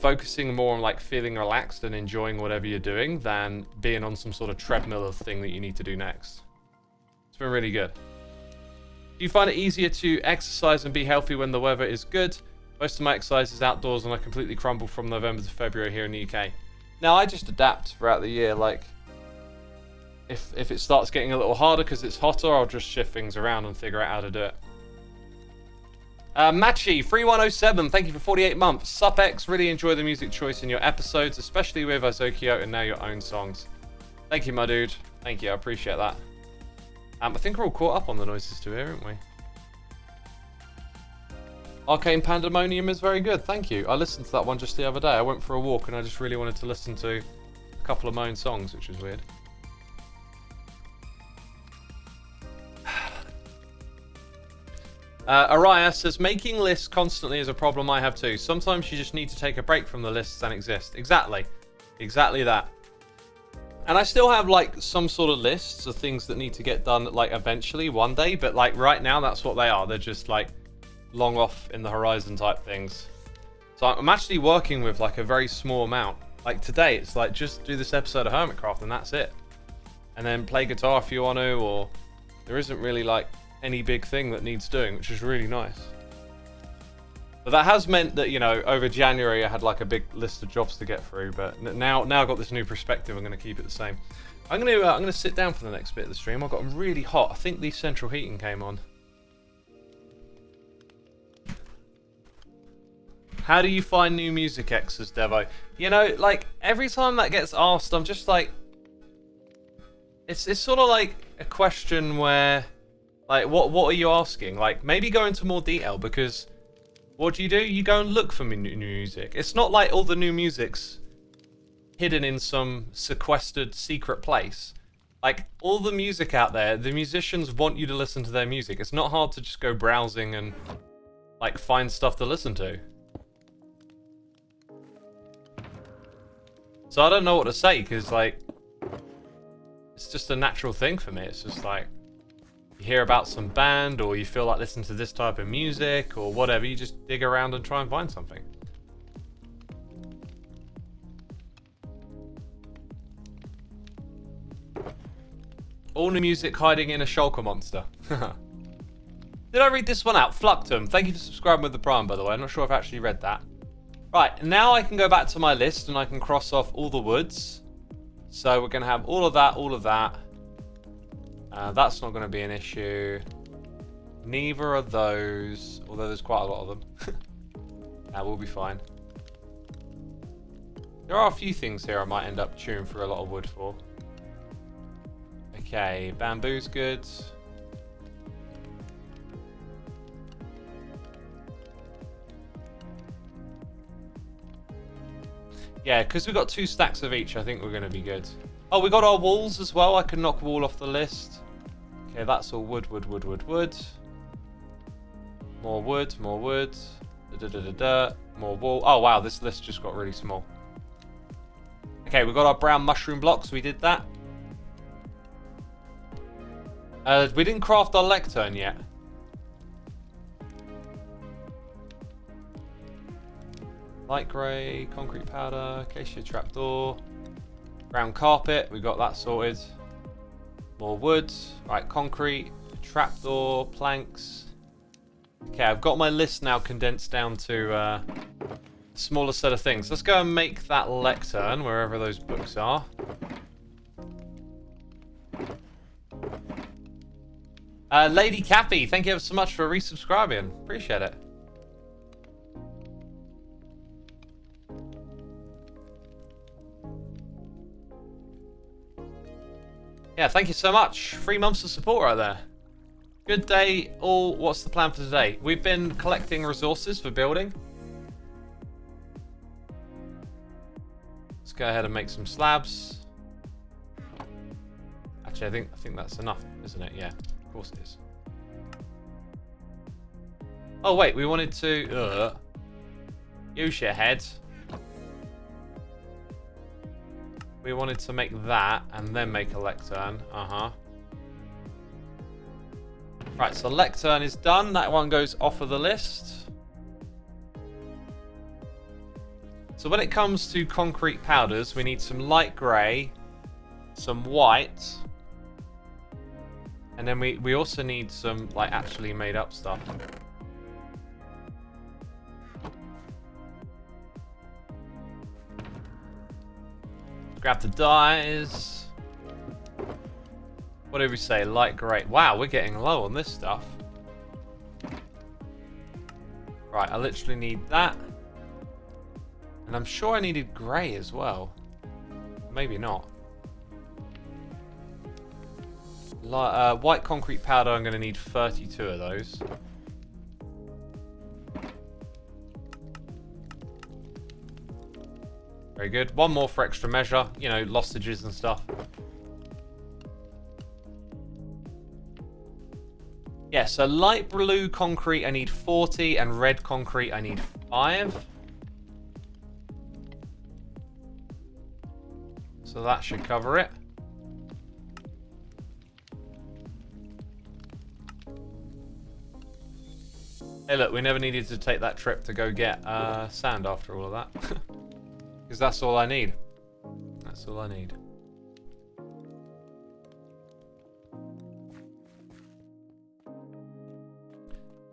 focusing more on like feeling relaxed and enjoying whatever you're doing than being on some sort of treadmill of thing that you need to do next. It's been really good. Do you find it easier to exercise and be healthy when the weather is good? Most of my exercise is outdoors and I completely crumble from November to February here in the UK. Now I just adapt throughout the year. Like if it starts getting a little harder because it's hotter, I'll just shift things around and figure out how to do it. Machi3107, thank you for 48 months. Sup-X, really enjoy the music choice in your episodes, especially with Azokio and now your own songs. Thank you, my dude. Thank you, I appreciate that. I think we're all caught up on the noises too here, aren't we? Arcane Pandemonium is very good, thank you. I listened to that one just the other day. I went for a walk and I just really wanted to listen to a couple of my own songs, which was weird. Araya says, making lists constantly is a problem I have too. Sometimes you just need to take a break from the lists that exist. Exactly. Exactly that. And I still have like some sort of lists of things that need to get done like eventually one day. But like right now, that's what they are. They're just like long off in the horizon type things. So I'm actually working with like a very small amount. Like today, it's like just do this episode of Hermitcraft and that's it. And then play guitar if you want to, or there isn't really like any big thing that needs doing, which is really nice. But that has meant that, you know, over January I had like a big list of jobs to get through, but now I've got this new perspective. I'm going to keep it the same. I'm going to sit down for the next bit of the stream. I got really hot. I think the central heating came on. How do you find new music X's, Devo? You know, like every time that gets asked, I'm just like, it's sort of like a question where, like, what are you asking? Like, maybe go into more detail, because what do? You go and look for new music. It's not like all the new music's hidden in some sequestered secret place. Like, all the music out there, the musicians want you to listen to their music. It's not hard to just go browsing and, like, find stuff to listen to. So I don't know what to say, because, like, it's just a natural thing for me. It's just like, you hear about some band, or you feel like listening to this type of music, or whatever, you just dig around and try and find something. All new music hiding in a shulker monster. Did I read this one out? Fluctum, thank you for subscribing with the Prime, by the way. I'm not sure if I actually read that. Right, now I can go back to my list and I can cross off all the woods. So we're going to have all of that, all of that. That's not going to be an issue. Neither of those, although there's quite a lot of them. That will be fine. There are a few things here I might end up chewing through a lot of wood for. Okay, bamboo's good. Yeah, because we've got 2 stacks of each, I think we're going to be good. Oh, we got our walls as well. I can knock wall off the list. Okay, that's all wood, wood, wood, wood, wood. More wood, more wood. More wool. Oh wow, this list just got really small. Okay, we've got our brown mushroom blocks. We did that. We didn't craft our lectern yet. Light grey, concrete powder, acacia trapdoor, brown carpet. We got that sorted. More wood. Right, concrete, trapdoor, planks. Okay, I've got my list now condensed down to a smaller set of things. Let's go and make that lectern, wherever those books are. Lady Cappy, thank you ever so much for resubscribing. Appreciate it. Yeah, thank you so much. 3 months of support right there. Good day, all. What's the plan for today? We've been collecting resources for building. Let's go ahead and make some slabs. Actually, I think that's enough, isn't it? Yeah, of course it is. Oh wait, we wanted to. You shithead. We wanted to make that and then make a lectern. Right, so lectern is done. That one goes off of the list. So when it comes to concrete powders, we need some light grey, some white, and then we also need some like actually made up stuff. Grab the dyes. What did we say? Light grey. Wow, we're getting low on this stuff. Right, I literally need that. And I'm sure I needed grey as well. Maybe not. White concrete powder, I'm going to need 32 of those. Very good. One more for extra measure. You know, lostages and stuff. Yeah, so light blue concrete I need 40 and red concrete I need 5. So that should cover it. Hey look, we never needed to take that trip to go get sand after all of that. Because that's all I need. That's all I need.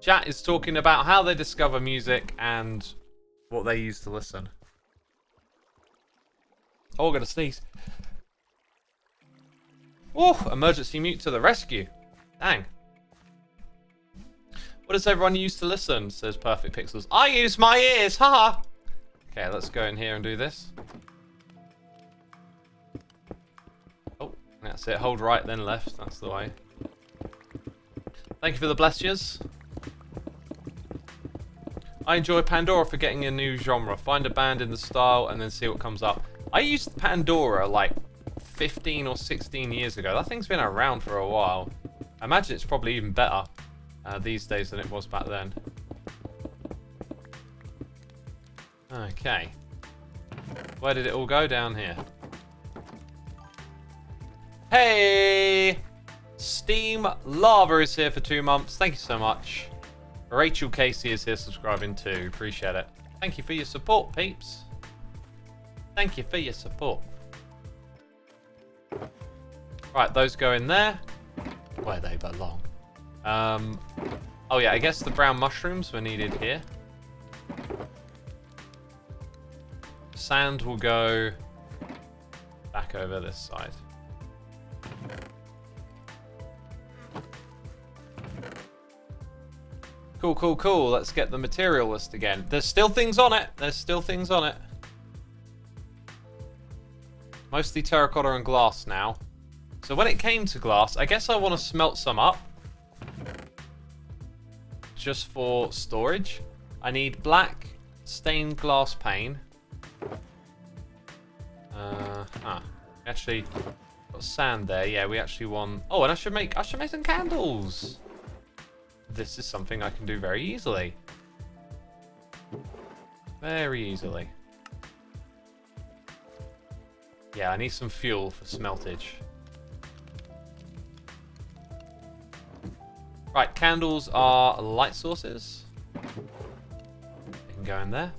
Chat is talking about how they discover music and what they use to listen. Oh, I'm gonna sneeze. Oh, emergency mute to the rescue. Dang. What does everyone use to listen? Says Perfect Pixels. I use my ears, haha. Okay, let's go in here and do this. Oh, that's it. Hold right, then left. That's the way. Thank you for the blessings. I enjoy Pandora for getting a new genre. Find a band in the style and then see what comes up. I used Pandora like 15 or 16 years ago. That thing's been around for a while. I imagine it's probably even better these days than it was back then. Okay. Where did it all go? Down here. Hey! Steam Lava is here for 2 months. Thank you so much. Rachel Casey is here subscribing too. Appreciate it. Thank you for your support, peeps. Thank you for your support. Right, those go in there. Where they belong. Oh yeah, I guess the brown mushrooms were needed here. Sand will go back over this side. Cool, cool, cool. Let's get the material list again. There's still things on it. There's still things on it. Mostly terracotta and glass now. So when it came to glass, I guess I want to smelt some up. Just for storage. I need black stained glass pane. Actually got sand there. Yeah, we actually want... Oh, and I should make some candles. this is something I can do very easily. Very easily. Yeah, I need some fuel for smeltage. Right, candles are light sources. They can go in there.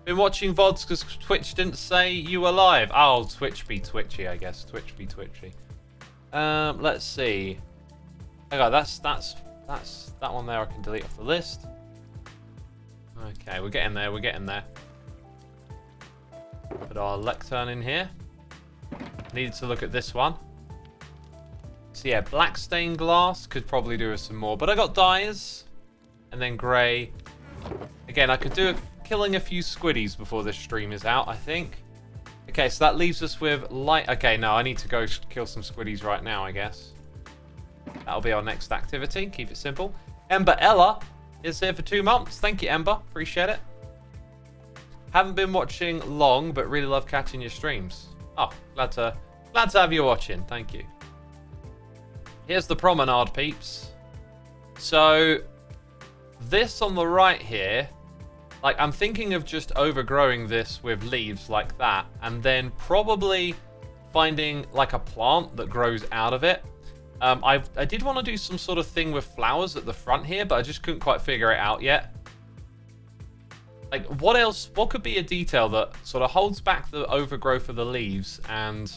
Been watching VODs because Twitch didn't say you were live. Oh, Twitch be twitchy, I guess. Twitch be twitchy. Let's see. Okay, that's that one there. I can delete off the list. Okay, we're getting there. We're getting there. Put our lectern in here. Needed to look at this one. So yeah, black stained glass could probably do with some more, but I got dyes, and then grey. Again, I could do killing a few squiddies before this stream is out, I think. Okay, so that leaves us with light. Okay, no, I need to go kill some squiddies right now, I guess. That'll be our next activity. Keep it simple. Ember Ella is here for 2 months. Thank you, Ember. Appreciate it. Haven't been watching long, but really love catching your streams. Oh, glad to have you watching. Thank you. Here's the Promenade, peeps. So, this on the right here, like, I'm thinking of just overgrowing this with leaves like that, and then probably finding, like, a plant that grows out of it. I did want to do some sort of thing with flowers at the front here, but I just couldn't quite figure it out yet. Like, what else? What could be a detail that sort of holds back the overgrowth of the leaves and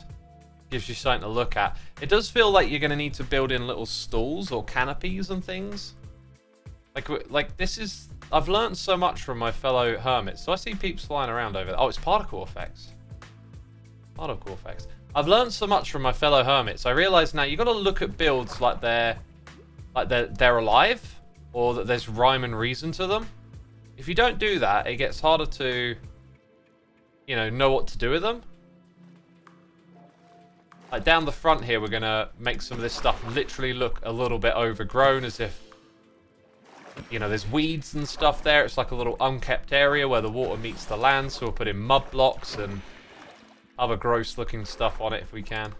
gives you something to look at? It does feel like you're going to need to build in little stalls or canopies and things. Like this is... I've learned so much from my fellow hermits. So I see peeps flying around over there. Oh, it's particle effects. Particle effects. I've learned so much from my fellow hermits. I realise now you've got to look at builds like they're alive, or that there's rhyme and reason to them. If you don't do that, it gets harder to, you know what to do with them. Like down the front here, we're going to make some of this stuff literally look a little bit overgrown, as if, you know, there's weeds and stuff there. It's like a little unkept area where the water meets the land, so we'll put in mud blocks and other gross looking stuff on it if we can.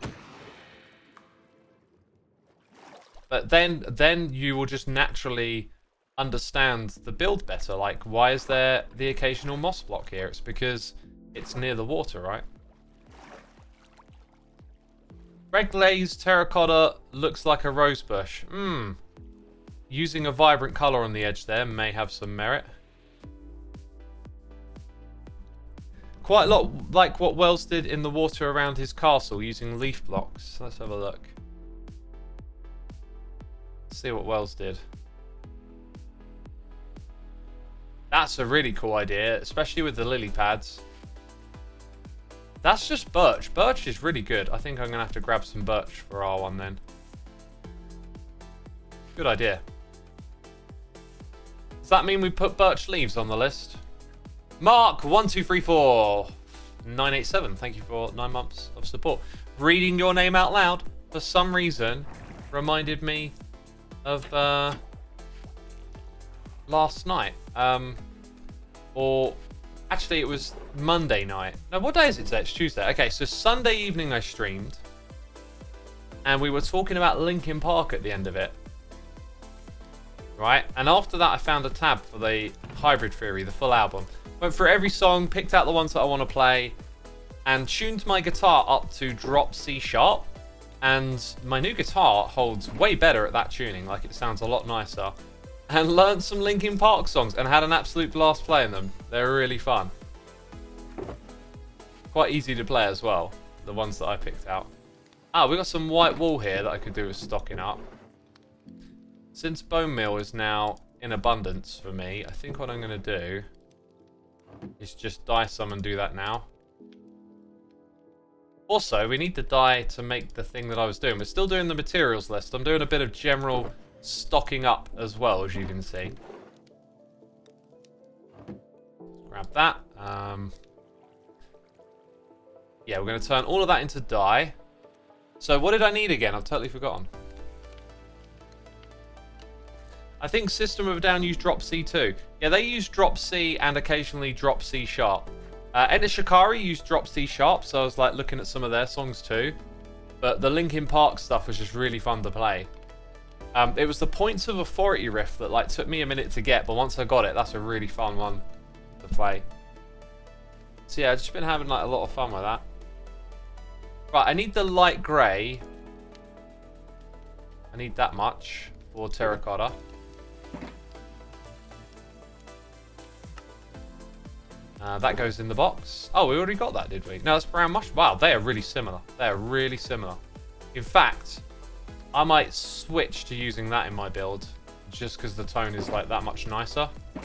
But then you will just naturally understand the build better. Like, why is there the occasional moss block here? It's because it's near the water, right? Red glazed terracotta looks like a rose bush. Using a vibrant colour on the edge there may have some merit. Quite a lot like what Wells did in the water around his castle using leaf blocks. Let's have a look. Let's see what Wells did. That's a really cool idea, especially with the lily pads. That's just birch. Birch is really good. I think I'm going to have to grab some birch for our one then. Good idea. Does that mean we put birch leaves on the list? Mark1234987, thank you for 9 months of support. Reading your name out loud, for some reason, reminded me of last night. Or actually it was Monday night. No, what day is it today? It's Tuesday. Okay, so Sunday evening I streamed, and we were talking about Linkin Park at the end of it. Right, and after that I found a tab for the Hybrid Theory, the full album. Went through every song, picked out the ones that I want to play, and tuned my guitar up to drop C sharp. And my new guitar holds way better at that tuning, like it sounds a lot nicer. And learned some Linkin Park songs and had an absolute blast playing them. They're really fun. Quite easy to play as well, the ones that I picked out. Ah, we got some white wool here that I could do with stocking up. Since bone meal is now in abundance for me, I think what I'm going to do is just dye some and do that now. Also, we need the dye to make the thing that I was doing. We're still doing the materials list. I'm doing a bit of general stocking up as well, as you can see. Grab that. Yeah, we're going to turn all of that into dye. So what did I need again? I've totally forgotten. I think System of a Down used drop C too. Yeah, they use drop C and occasionally drop C sharp. Edda Shikari used drop C sharp, so I was like looking at some of their songs too. But the Linkin Park stuff was just really fun to play. It was the Points of Authority riff that like took me a minute to get, but once I got it, that's a really fun one to play. So yeah, I've just been having like a lot of fun with that. Right, I need the light grey. I need that much for terracotta. That goes in the box. Oh, we already got that, did we? No, that's brown mush. Wow, they are really similar. They are really similar. In fact, I might switch to using that in my build, just because the tone is like that much nicer. I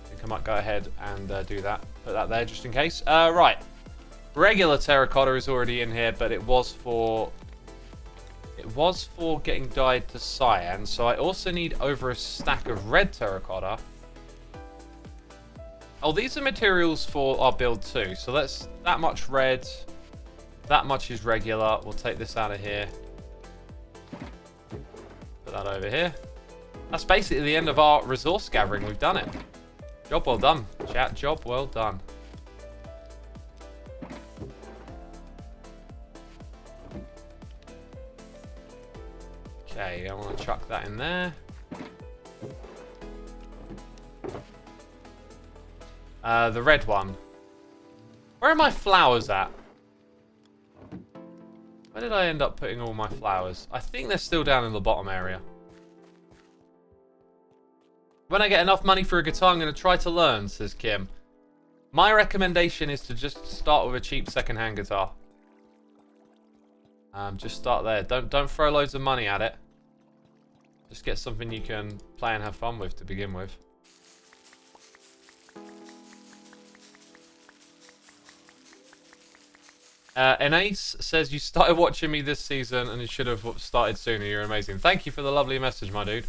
think I might go ahead and do that. Put that there just in case. Right. Regular terracotta is already in here, but it was for getting dyed to cyan. So I also need over a stack of red terracotta. Oh, these are materials for our build too. So that's that much red. That much is regular. We'll take this out of here. Put that over here. That's basically the end of our resource gathering. We've done it. Job well done, chat. Job well done. Okay, I want to chuck that in there. The red one. Where are my flowers at? Where did I end up putting all my flowers? I think they're still down in the bottom area. When I get enough money for a guitar, I'm going to try to learn, says Kim. My recommendation is to just start with a cheap second-hand guitar. Just start there. Don't throw loads of money at it. Just get something you can play and have fun with to begin with. Enace says, you started watching me this season and you should have started sooner. You're amazing. Thank you for the lovely message, my dude.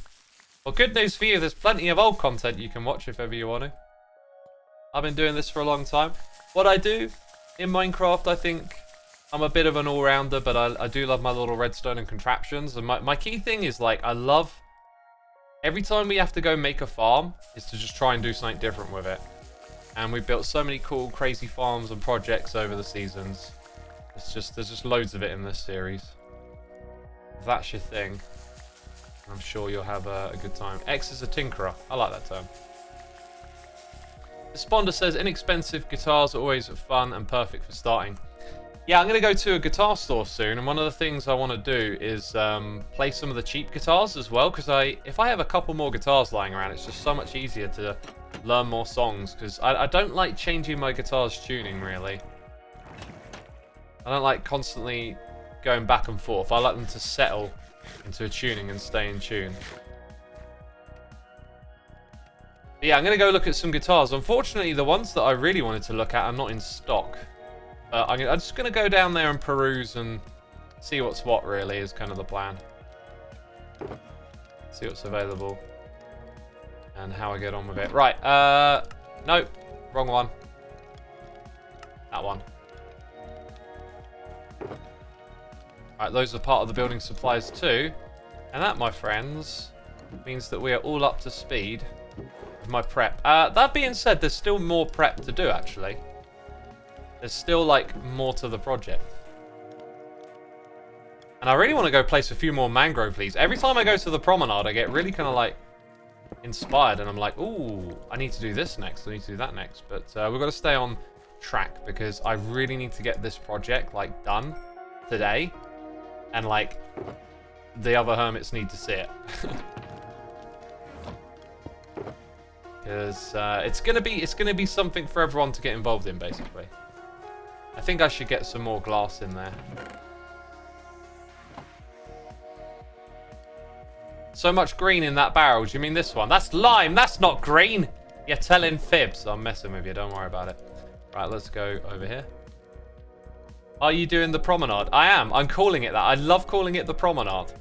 Well, good news for you. There's plenty of old content you can watch if ever you want to. I've been doing this for a long time. What I do in Minecraft, I think I'm a bit of an all-rounder, but I do love my little redstone and contraptions. And my key thing is, like, I love... Every time we have to go make a farm, is to just try and do something different with it. And we've built so many cool, crazy farms and projects over the seasons. There's just loads of it in this series. If that's your thing, I'm sure you'll have a good time. X is a tinkerer. I like that term. Desponder says, inexpensive guitars are always fun and perfect for starting. Yeah, I'm going to go to a guitar store soon, and one of the things I want to do is play some of the cheap guitars as well, because if I have a couple more guitars lying around, it's just so much easier to learn more songs, because I don't like changing my guitar's tuning, really. I don't like constantly going back and forth. I like them to settle into a tuning and stay in tune. But yeah, I'm going to go look at some guitars. Unfortunately, the ones that I really wanted to look at are not in stock. I'm just going to go down there and peruse and see what's what, really, is kind of the plan. See what's available. And how I get on with it. Right, nope, wrong one. That one. Right, those are part of the building supplies too. And that, my friends, means that we are all up to speed with my prep. That being said, there's still more prep to do, actually. There's still, like, more to the project. And I really want to go place a few more mangrove leaves. Every time I go to the promenade, I get really kind of, like, inspired. And I'm like, ooh, I need to do this next. I need to do that next. But we've got to stay on track because I really need to get this project, like, done today. And, like, the other hermits need to see it. Because it's gonna be something for everyone to get involved in, basically. I think I should get some more glass in there. So much green in that barrel. Do you mean this one? That's lime. That's not green. You're telling fibs. I'm messing with you. Don't worry about it. Right, let's go over here. Are you doing the promenade? I am. I'm calling it that. I love calling it the promenade.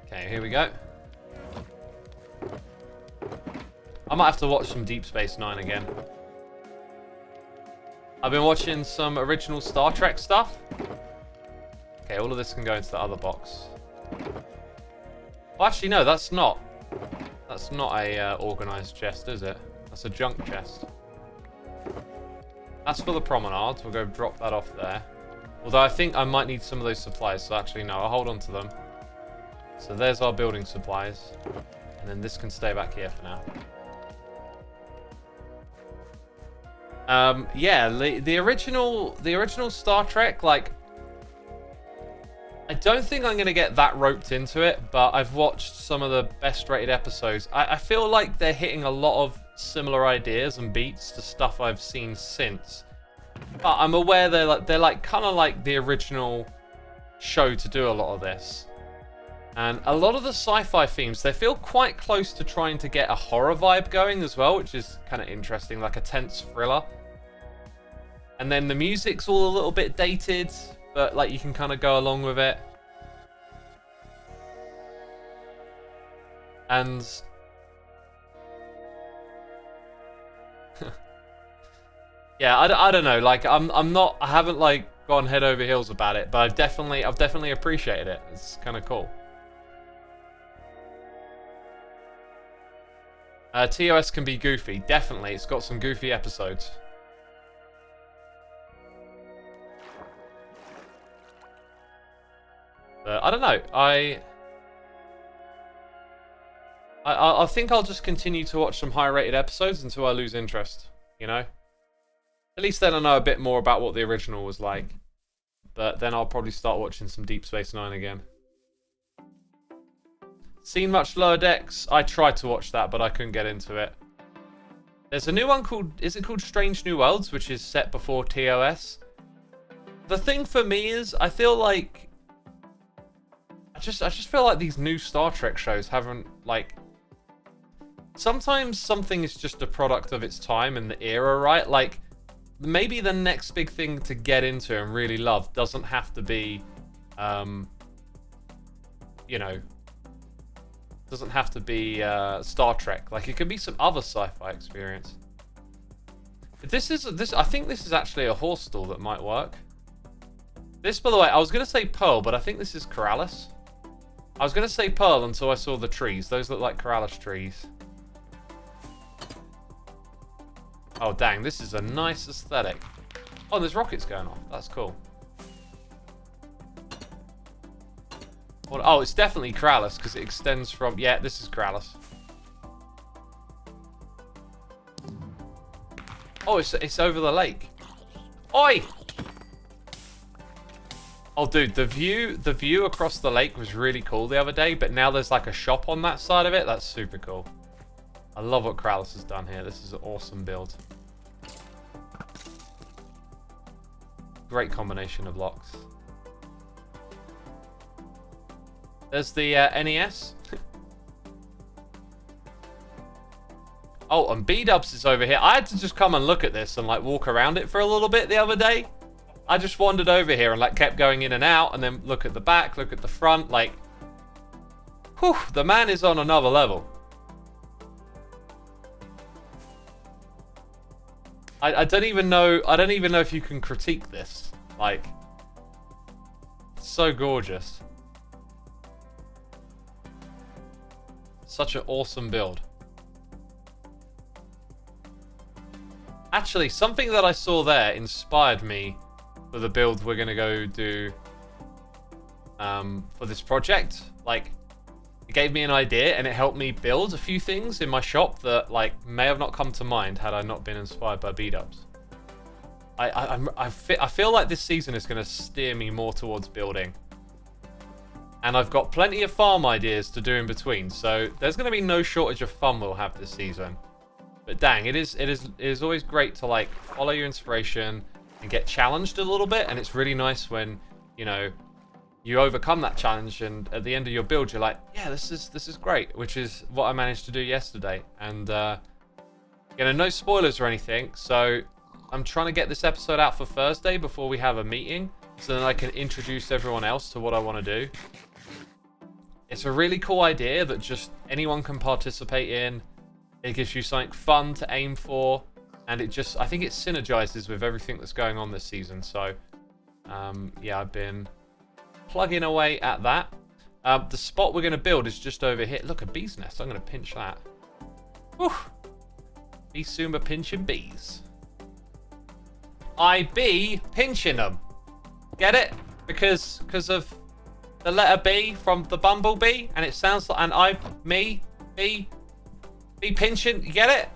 Okay, here we go. I might have to watch some Deep Space Nine again. I've been watching some original Star Trek stuff. Okay, all of this can go into the other box. Well, actually, no, that's not. That's not a organised chest, is it? That's a junk chest. That's for the promenade. We'll go drop that off there. Although I think I might need some of those supplies. So actually, no, I'll hold on to them. So there's our building supplies. And then this can stay back here for now. Yeah, the original Star Trek, like, I don't think I'm going to get that roped into it, but I've watched some of the best rated episodes. I feel like they're hitting a lot of similar ideas and beats to stuff I've seen since. But I'm aware they're like kind of like the original show to do a lot of this. And a lot of the sci-fi themes, they feel quite close to trying to get a horror vibe going as well, which is kind of interesting, like a tense thriller. And then the music's all a little bit dated, but like you can kind of go along with it. And yeah, I don't know, like I haven't like gone head over heels about it, but I've definitely appreciated it. It's kind of cool. TOS can be goofy, definitely. It's got some goofy episodes. I don't know. I think I'll just continue to watch some high-rated episodes until I lose interest. You know. At least then I know a bit more about what the original was like. But then I'll probably start watching some Deep Space Nine again. Seen much Lower Decks? I tried to watch that, but I couldn't get into it. There's a new one called... Is it called Strange New Worlds, which is set before TOS? The thing for me is, I feel like... I just feel like these new Star Trek shows haven't, like... Sometimes something is just a product of its time and the era, right? Like, maybe the next big thing to get into and really love doesn't have to be, you know... Doesn't have to be Star Trek. Like, it could be some other sci-fi experience. I think this is actually a horse stall that might work. This, by the way, I was going to say Pearl, but I think this is Corrales. I was going to say Pearl until I saw the trees. Those look like Corrales trees. Oh, dang. This is a nice aesthetic. Oh, there's rockets going off. That's cool. Oh, it's definitely Corrales because it extends from... Yeah, this is Corrales. Oh, it's over the lake. Oi! Oh, dude, the view across the lake was really cool the other day, but now there's like a shop on that side of it. That's super cool. I love what Corrales has done here. This is an awesome build. Great combination of locks. There's the NES. Oh, and B-Dubs is over here. I had to just come and look at this and like walk around it for a little bit the other day. I just wandered over here and like kept going in and out and then look at the back, look at the front, like... Whew, the man is on another level. I don't even know if you can critique this. Like, it's so gorgeous. Such an awesome build. Actually, something that I saw there inspired me for the build we're going to go do for this project. Like, it gave me an idea and it helped me build a few things in my shop that like may have not come to mind had I not been inspired by B-Dubs. I feel like this season is going to steer me more towards building. And I've got plenty of farm ideas to do in between, so there's going to be no shortage of fun we'll have this season. But dang, it is always great to like follow your inspiration and get challenged a little bit, and it's really nice when, you know, you overcome that challenge and at the end of your build you're like, yeah, this is great, which is what I managed to do yesterday. And you know, no spoilers or anything, so I'm trying to get this episode out for Thursday before we have a meeting, so then I can introduce everyone else to what I want to do. It's a really cool idea that just anyone can participate in. It gives you something fun to aim for, and it just, I think it synergizes with everything that's going on this season. So, yeah, I've been plugging away at that. The spot we're going to build is just over here. Look, a bee's nest. I'm going to pinch that. Whew. Xisuma pinching bees. I be pinching them. Get it? Because of the letter B from the bumblebee, and it sounds like be pinching. You get it?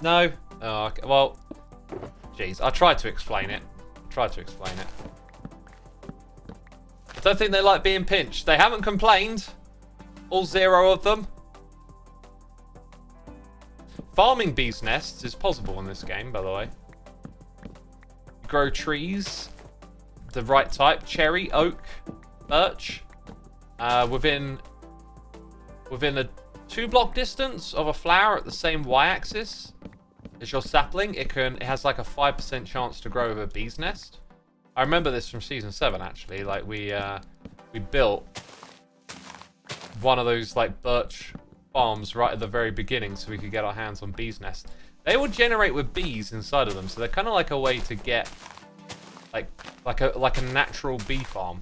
No. Oh, okay. Well, jeez. I tried to explain it. I don't think they like being pinched. They haven't complained. All 0 of them. Farming bees' nests is possible in this game, by the way. Grow trees, the right type: cherry, oak, birch. Within a 2-block distance of a flower at the same y-axis as your sapling, it has like a 5% chance to grow with a bee's nest. I remember this from season 7 actually. Like we built one of those like birch farms right at the very beginning so we could get our hands on bees' nests. They will generate with bees inside of them, so they're kind of like a way to get like a natural bee farm.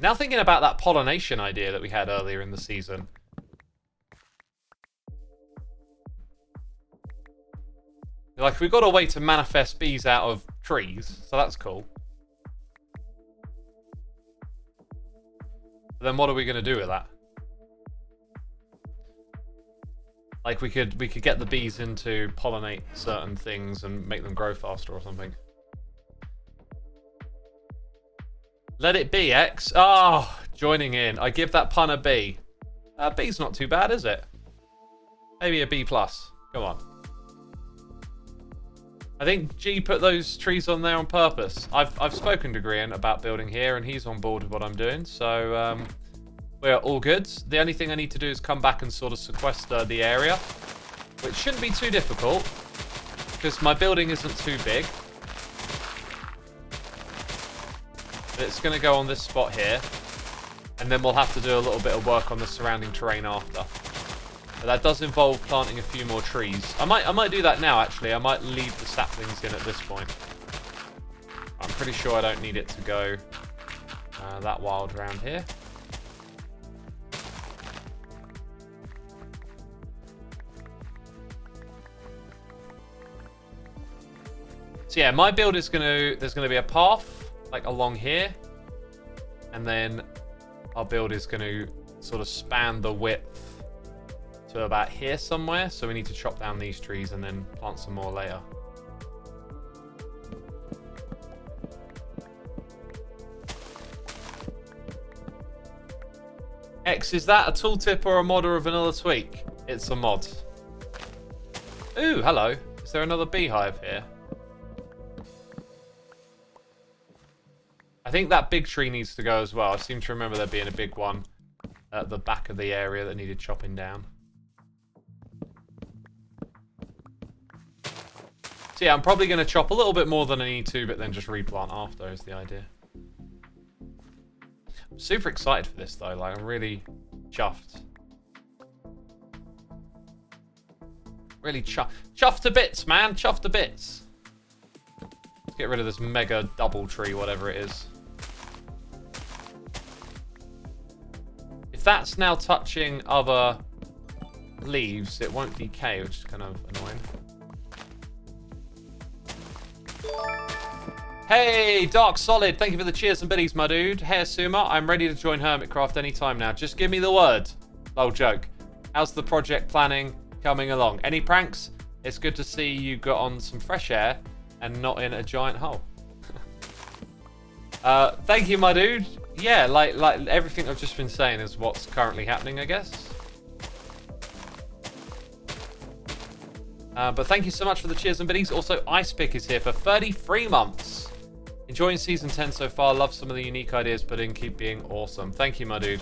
Now thinking about that pollination idea that we had earlier in the season. Like, we've got a way to manifest bees out of trees, so that's cool. But then what are we going to do with that? Like, we could get the bees in to pollinate certain things and make them grow faster or something. Let it be, X. Oh, joining in. I give that pun a B. B's not too bad, is it? Maybe a B+. Come on. I think G put those trees on there on purpose. I've spoken to Grian about building here, and he's on board with what I'm doing, so we're all good. The only thing I need to do is come back and sort of sequester the area, which shouldn't be too difficult, because my building isn't too big. But it's going to go on this spot here, and then we'll have to do a little bit of work on the surrounding terrain after. But that does involve planting a few more trees. I might do that now, actually. I might leave the saplings in at this point. I'm pretty sure I don't need it to go that wild around here. So yeah, my build is there's gonna be a path like along here, and then our build is gonna sort of span the width to about here somewhere, so we need to chop down these trees and then plant some more later. X, is that a tooltip or a mod or a vanilla tweak? It's a mod. Ooh, hello. Is there another beehive here? I think that big tree needs to go as well. I seem to remember there being a big one at the back of the area that needed chopping down. So yeah, I'm probably going to chop a little bit more than I need to, but then just replant after is the idea. I'm super excited for this though, like I'm really chuffed. Really chuffed to bits, man, chuffed to bits. Let's get rid of this mega double tree, whatever it is. If that's now touching other leaves, it won't decay, which is kind of annoying. Hey, Dark Solid, thank you for the cheers and biddies, my dude. Hey, Xisuma, I'm ready to join Hermitcraft anytime now. Just give me the word. Lol joke. How's the project planning coming along? Any pranks? It's good to see you got on some fresh air and not in a giant hole. Thank you, my dude. Yeah, like everything I've just been saying is what's currently happening, I guess. But thank you so much for the cheers and biddies. Also, Icepick is here for 33 months. Enjoying Season 10 so far. Love some of the unique ideas put in. Keep being awesome. Thank you, my dude.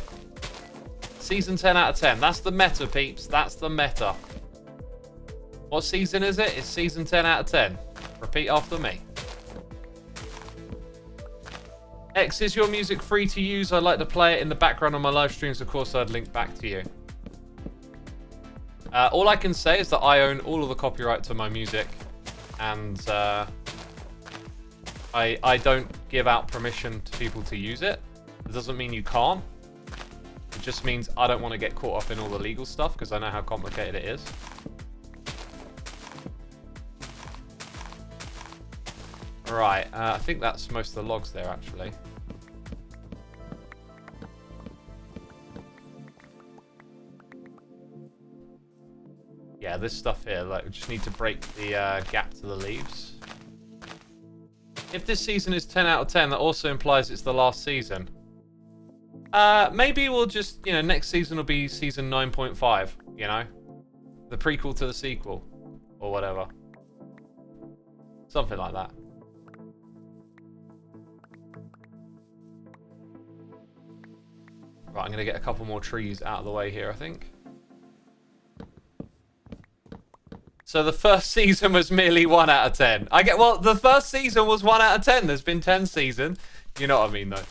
Season 10 out of 10. That's the meta, peeps. That's the meta. What season is it? It's Season 10 out of 10. Repeat after me. X, is your music free to use? I'd like to play it in the background on my live streams. Of course, I'd link back to you. All I can say is that I own all of the copyright to my music, and I don't give out permission to people to use it. It doesn't mean you can't. It just means I don't want to get caught up in all the legal stuff because I know how complicated it is. Right, I think that's most of the logs there, actually. Yeah, this stuff here, like, we just need to break the gap to the leaves. If this season is 10 out of 10, that also implies it's the last season. Maybe we'll just, you know, next season will be season 9.5, you know? The prequel to the sequel, or whatever. Something like that. Right, I'm going to get a couple more trees out of the way here, I think. So the first season was merely 1 out of 10. Well, the first season was 1 out of 10. There's been 10 seasons. You know what I mean, though.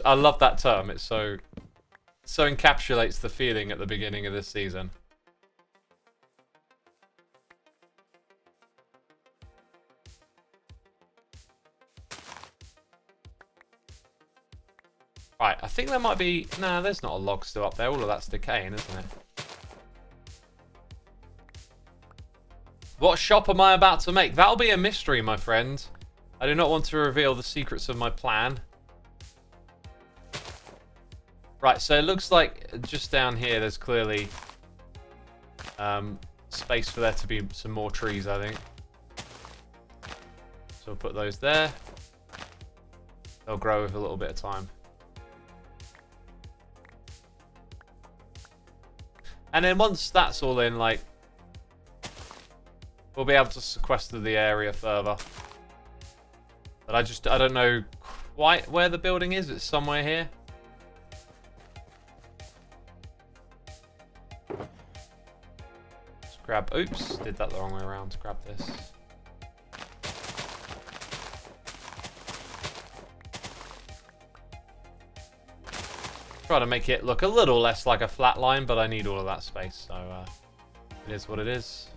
I love that term. It so encapsulates the feeling at the beginning of this season. Right, I think there might be... Nah, there's not a log still up there. All of that's decaying, isn't it? What shop am I about to make? That'll be a mystery, my friend. I do not want to reveal the secrets of my plan. Right, so it looks like just down here there's clearly space for there to be some more trees, I think. So we'll put those there. They'll grow with a little bit of time. And then once that's all in, like, we'll be able to sequester the area further. But I don't know quite where the building is. It's somewhere here. Let's grab, oops, did that the wrong way around. Grab this. Try to make it look a little less like a flat line, but I need all of that space, so it is what it is.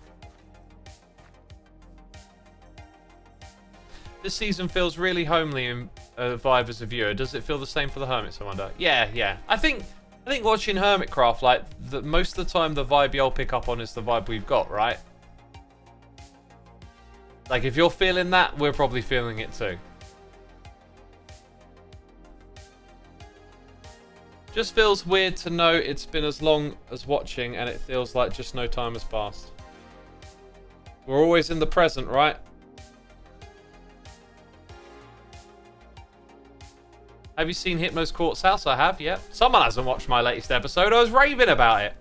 This season feels really homely in vibe as a viewer. Does it feel the same for the Hermits, I wonder? Yeah. I think watching Hermitcraft, like, most of the time the vibe you'll pick up on is the vibe we've got, right? Like, if you're feeling that, we're probably feeling it too. Just feels weird to know it's been as long as watching and it feels like just no time has passed. We're always in the present, right? Have you seen Hypno's Court's House? I have, yeah. Someone hasn't watched my latest episode. I was raving about it.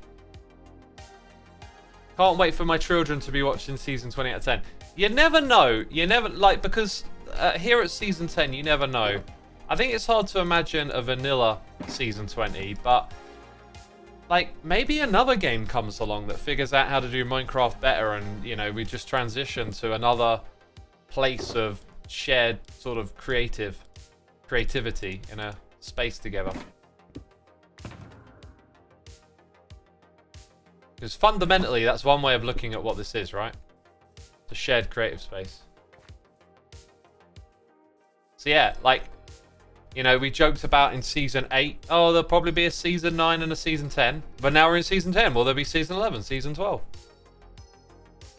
Can't wait for my children to be watching season 20 out of 10. You never know. You never, like, because here at season 10, you never know. I think it's hard to imagine a vanilla season 20, but, like, maybe another game comes along that figures out how to do Minecraft better and, you know, we just transition to another place of shared sort of creativity in a space together. Because fundamentally, that's one way of looking at what this is, right? It's a shared creative space. So yeah, like, you know, we joked about in season 8, oh, there'll probably be a season 9 and a season 10. But now we're in season 10. Will there be season 11, season 12?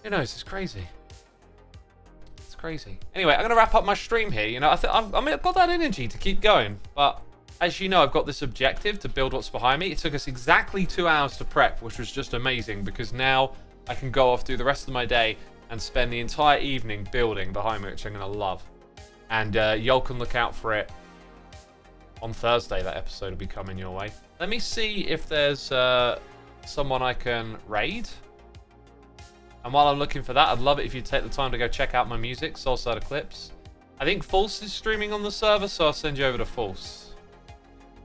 Who knows? It's crazy. It's crazy. Anyway, I'm going to wrap up my stream here. You know, I've got that energy to keep going. But as you know, I've got this objective to build what's behind me. It took us exactly 2 hours to prep, which was just amazing. Because now I can go off, do the rest of my day, and spend the entire evening building behind me, which I'm going to love. And y'all can look out for it. On Thursday, that episode will be coming your way. Let me see if there's someone I can raid. And while I'm looking for that, I'd love it if you take the time to go check out my music, Soulside Eclipse. I think False is streaming on the server, so I'll send you over to False.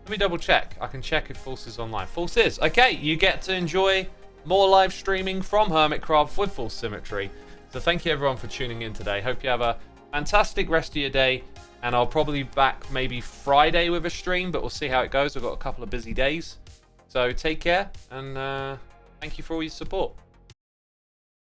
Let me double check. I can check if False is online. False is. Okay, you get to enjoy more live streaming from Hermitcraft with full symmetry. So thank you everyone for tuning in today. Hope you have a fantastic rest of your day. And I'll probably be back maybe Friday with a stream, but we'll see how it goes. I've got a couple of busy days. So take care, and thank you for all your support.